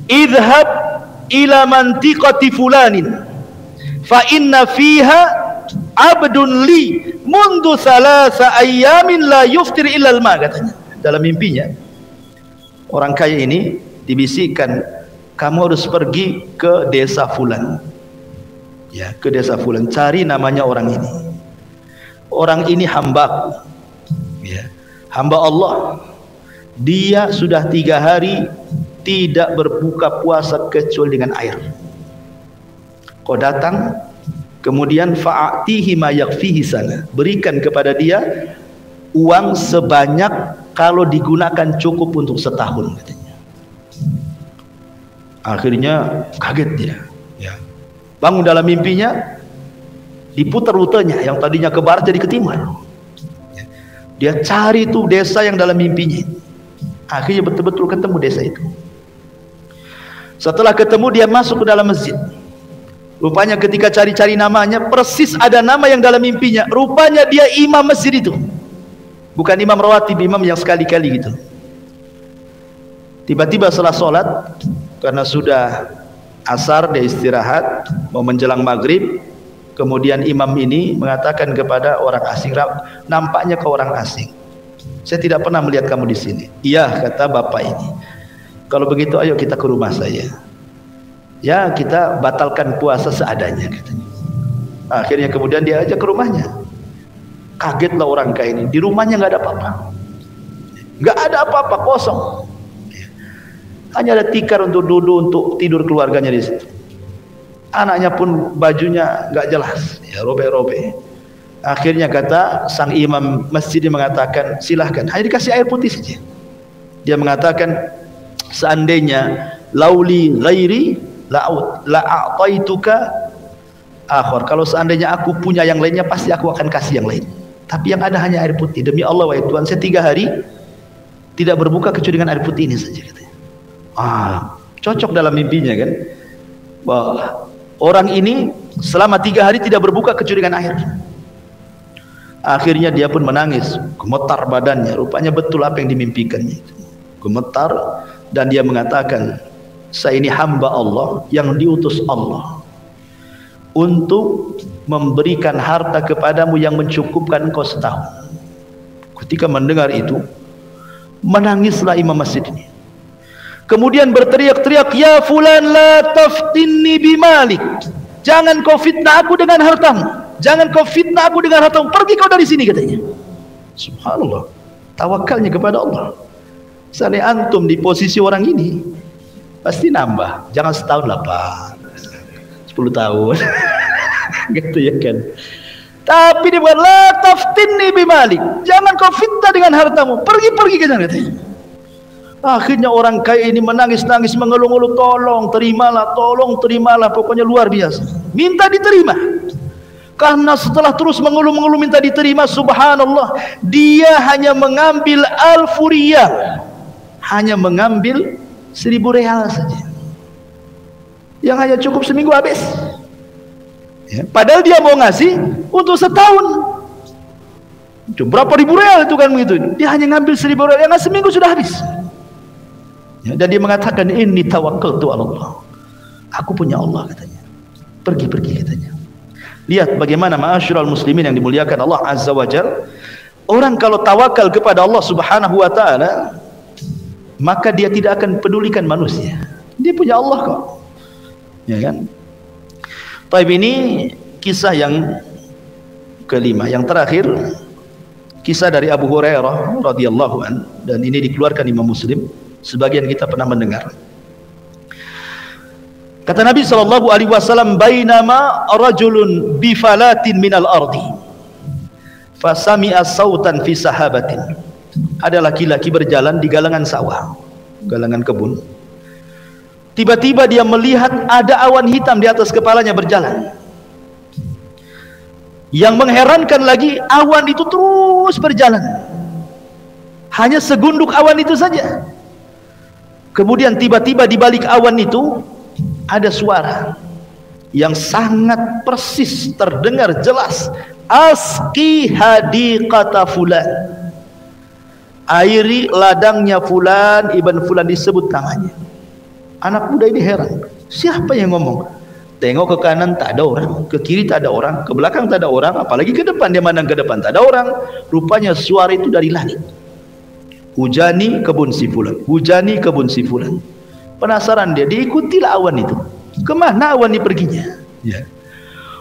idhab ila mantiqati fulanin fa inna fiha abdun li mundu thalatha ayyamin la yuftir illa al-ma, katanya. Dalam mimpinya orang kaya ini dibisikkan, kamu harus pergi ke desa fulan ya, ke desa fulan, cari namanya orang ini. Orang ini hamba ya, hamba Allah. Dia sudah 3 hari tidak berbuka puasa kecuali dengan air. Kau datang, kemudian fa'atihi ma yakfihi sana, berikan kepada dia uang sebanyak kalau digunakan cukup untuk setahun, katanya. Akhirnya kaget dia ya. Bangun dalam mimpinya, diputar rutenya, yang tadinya ke barat jadi ke timur. Dia cari tuh desa yang dalam mimpinya. Akhirnya betul-betul ketemu desa itu. Setelah ketemu, dia masuk ke dalam masjid. Rupanya ketika cari-cari namanya, persis ada nama yang dalam mimpinya. Rupanya dia imam masjid itu, bukan imam rawatib, imam yang sekali-kali gitu. Tiba-tiba setelah sholat, karena sudah asar dia istirahat, mau menjelang maghrib, kemudian imam ini mengatakan kepada orang asing, nampaknya kau orang asing, saya tidak pernah melihat kamu di sini. Iya, kata bapak ini. Kalau begitu ayo kita ke rumah saya. Ya, kita batalkan puasa seadanya, katanya. Akhirnya kemudian dia ajak ke rumahnya. Kagetlah orang kayak ini, di rumahnya nggak ada apa-apa, nggak ada apa-apa, kosong. Hanya ada tikar untuk duduk, untuk tidur keluarganya di situ. Anaknya pun bajunya nggak jelas, ya, robek-robek. Akhirnya kata sang imam masjid mengatakan, silahkan, hanya dikasih air putih saja. Dia mengatakan, seandainya lauli ghairi la'a'taituka akhar. Kalau seandainya aku punya yang lainnya, pasti aku akan kasih yang lain. Tapi yang ada hanya air putih. Demi Allah, wahai Tuhan, saya 3 hari tidak berbuka kecuali dengan air putih ini saja, katanya. Cocok dalam mimpinya kan, bahwa orang ini selama 3 hari tidak berbuka kecuali dengan air. Akhirnya dia pun menangis, gemetar badannya, rupanya betul apa yang dimimpikannya, gemetar. Dan dia mengatakan, saya ini hamba Allah yang diutus Allah untuk memberikan harta kepadamu yang mencukupkan engkau setahun. Ketika mendengar itu, menangislah imam masjid ini. Kemudian berteriak-teriak, ya fulan la taftinni bimalik, jangan kau fitnah aku dengan hartamu, jangan kau fitnah aku dengan hartamu, pergi kau dari sini, katanya. Subhanallah, tawakalnya kepada Allah. Seandainya antum di posisi orang ini, pasti nambah, jangan setahun lah Pak, 10 tahun gitu ya kan. Tapi dia bukan la taftinni bimalik, jangan kau fitnah dengan hartamu, pergi-pergi ke sana, katanya. Akhirnya orang kaya ini menangis-nangis, mengeluh-ngeluh, tolong terimalah, pokoknya luar biasa, minta diterima. Karena setelah terus mengeluh-mengeluh minta diterima, subhanallah, dia hanya mengambil al-furiyah, hanya mengambil 1.000 real saja, yang hanya cukup seminggu habis, ya, padahal dia mau ngasih untuk setahun. Berapa ribu real itu kan begitu, dia hanya ngambil 1.000 real yang seminggu sudah habis. Dan dia mengatakan, ini tawakkaltu ala Allah, aku punya Allah, katanya. Pergi-pergi, katanya. Lihat bagaimana ma'asyiral muslimin yang dimuliakan Allah azza wa jalla. Orang kalau tawakal kepada Allah subhanahu wa ta'ala, maka dia tidak akan pedulikan manusia, dia punya Allah kok, ya kan. Taib, ini kisah yang kelima. Yang terakhir, kisah dari Abu Hurairah radhiyallahu an, dan ini dikeluarkan Imam Muslim. Sebagian kita pernah mendengar. Kata Nabi SAW, bainama rajulun bifalatin minal ardi fasami'a sautan fi sahabatin. Ada laki-laki berjalan di galangan sawah, galangan kebun. Tiba-tiba dia melihat ada awan hitam di atas kepalanya berjalan. Yang mengherankan lagi, awan itu terus berjalan, hanya segunduk awan itu saja. Kemudian tiba-tiba di balik awan itu ada suara yang sangat persis terdengar jelas, asqi hadiqata fulan, airi ladangnya fulan ibn fulan, disebut namanya. Anak muda ini heran, siapa yang ngomong? Tengok ke kanan tak ada orang, ke kiri tak ada orang, ke belakang tak ada orang, apalagi ke depan. Dia mandang ke depan tak ada orang. Rupanya suara itu dari langit. Hujani kebun si fulan, hujani kebun si fulan. Penasaran dia, diikutilah awan itu. Kemana awan ini perginya? Ya.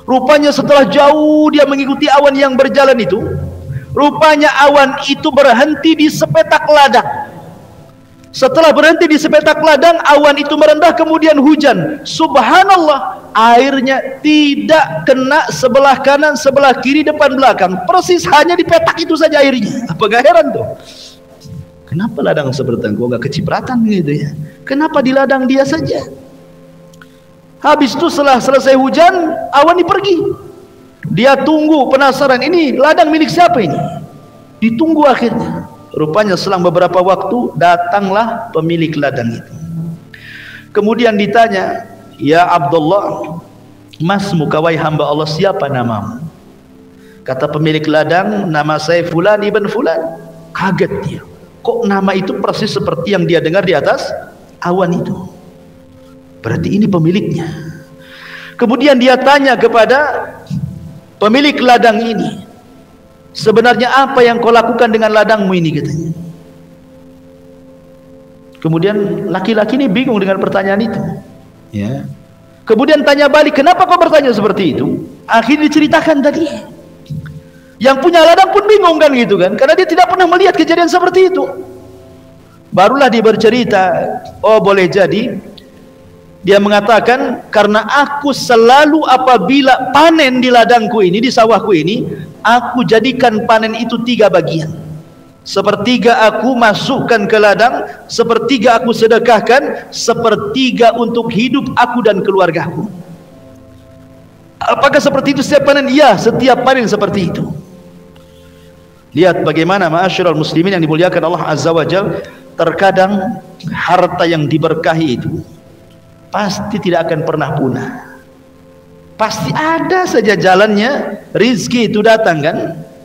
Rupanya setelah jauh dia mengikuti awan yang berjalan itu, rupanya awan itu berhenti di sepetak ladang. Setelah berhenti di sepetak ladang, awan itu merendah, kemudian hujan. Subhanallah, airnya tidak kena sebelah kanan, sebelah kiri, depan, belakang, persis hanya di petak itu saja airnya. Apa gak heran tuh? Kenapa ladang seperti itu? Gak kecipratan gitu ya? Kenapa di ladang dia saja? Habis itu setelah selesai hujan, awan ini pergi. Dia tunggu, penasaran, ini ladang milik siapa ini? Ditunggu akhirnya. Rupanya selang beberapa waktu datanglah pemilik ladang itu. Kemudian ditanya, ya Abdullah, mas mukawai hamba Allah, siapa namamu? Kata pemilik ladang, nama saya fulan ibn fulan. Kaget dia, kok nama itu persis seperti yang dia dengar di atas awan itu. Berarti ini pemiliknya. Kemudian dia tanya kepada pemilik ladang ini, sebenarnya apa yang kau lakukan dengan ladangmu ini, katanya. Kemudian laki-laki ini bingung dengan pertanyaan itu, ya. Kemudian tanya balik, kenapa kau bertanya seperti itu? Akhirnya diceritakan tadi. Yang punya ladang pun bingung kan gitu kan, karena dia tidak pernah melihat kejadian seperti itu. Barulah dia bercerita, oh boleh jadi dia mengatakan, karena aku selalu apabila panen di ladangku ini, di sawahku ini, aku jadikan panen itu 3 bagian. Sepertiga aku masukkan ke ladang, sepertiga aku sedekahkan, sepertiga untuk hidup aku dan keluargaku. Apakah seperti itu setiap panen? Iya, setiap panen seperti itu. Lihat bagaimana ma'asyiral muslimin yang dimuliakan Allah Azza wa Jalla, terkadang harta yang diberkahi itu pasti tidak akan pernah punah. Pasti ada saja jalannya rizki itu datang kan.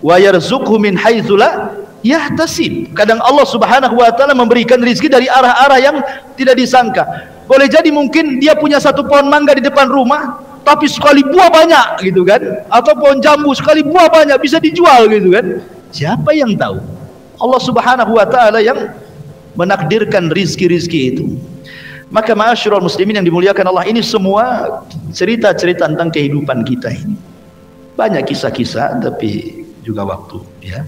Wa yarzuqhu min haitsu la yahtasib. Kadang Allah Subhanahu wa taala memberikan rizki dari arah-arah yang tidak disangka. Boleh jadi mungkin dia punya 1 pohon mangga di depan rumah, tapi sekali buah banyak gitu kan, atau pohon jambu sekali buah banyak bisa dijual gitu kan. Siapa yang tahu? Allah Subhanahu wa taala yang menakdirkan rizki-rizki itu. Maka ma'asyiral muslimin yang dimuliakan Allah, ini semua cerita-cerita tentang kehidupan kita ini. Banyak kisah-kisah tapi juga waktu, ya.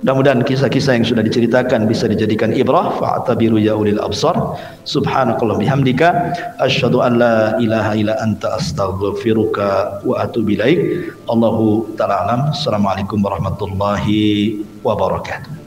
Mudah-mudahan kisah-kisah yang sudah diceritakan bisa dijadikan ibrah. Fa'tabiru ya ulil absar. Subhanakallah bihamdika asyhadu an la ilaha illa anta astaghfiruka wa atubu ilaik. Allahu ta'ala alam. Assalamualaikum warahmatullahi wabarakatuh.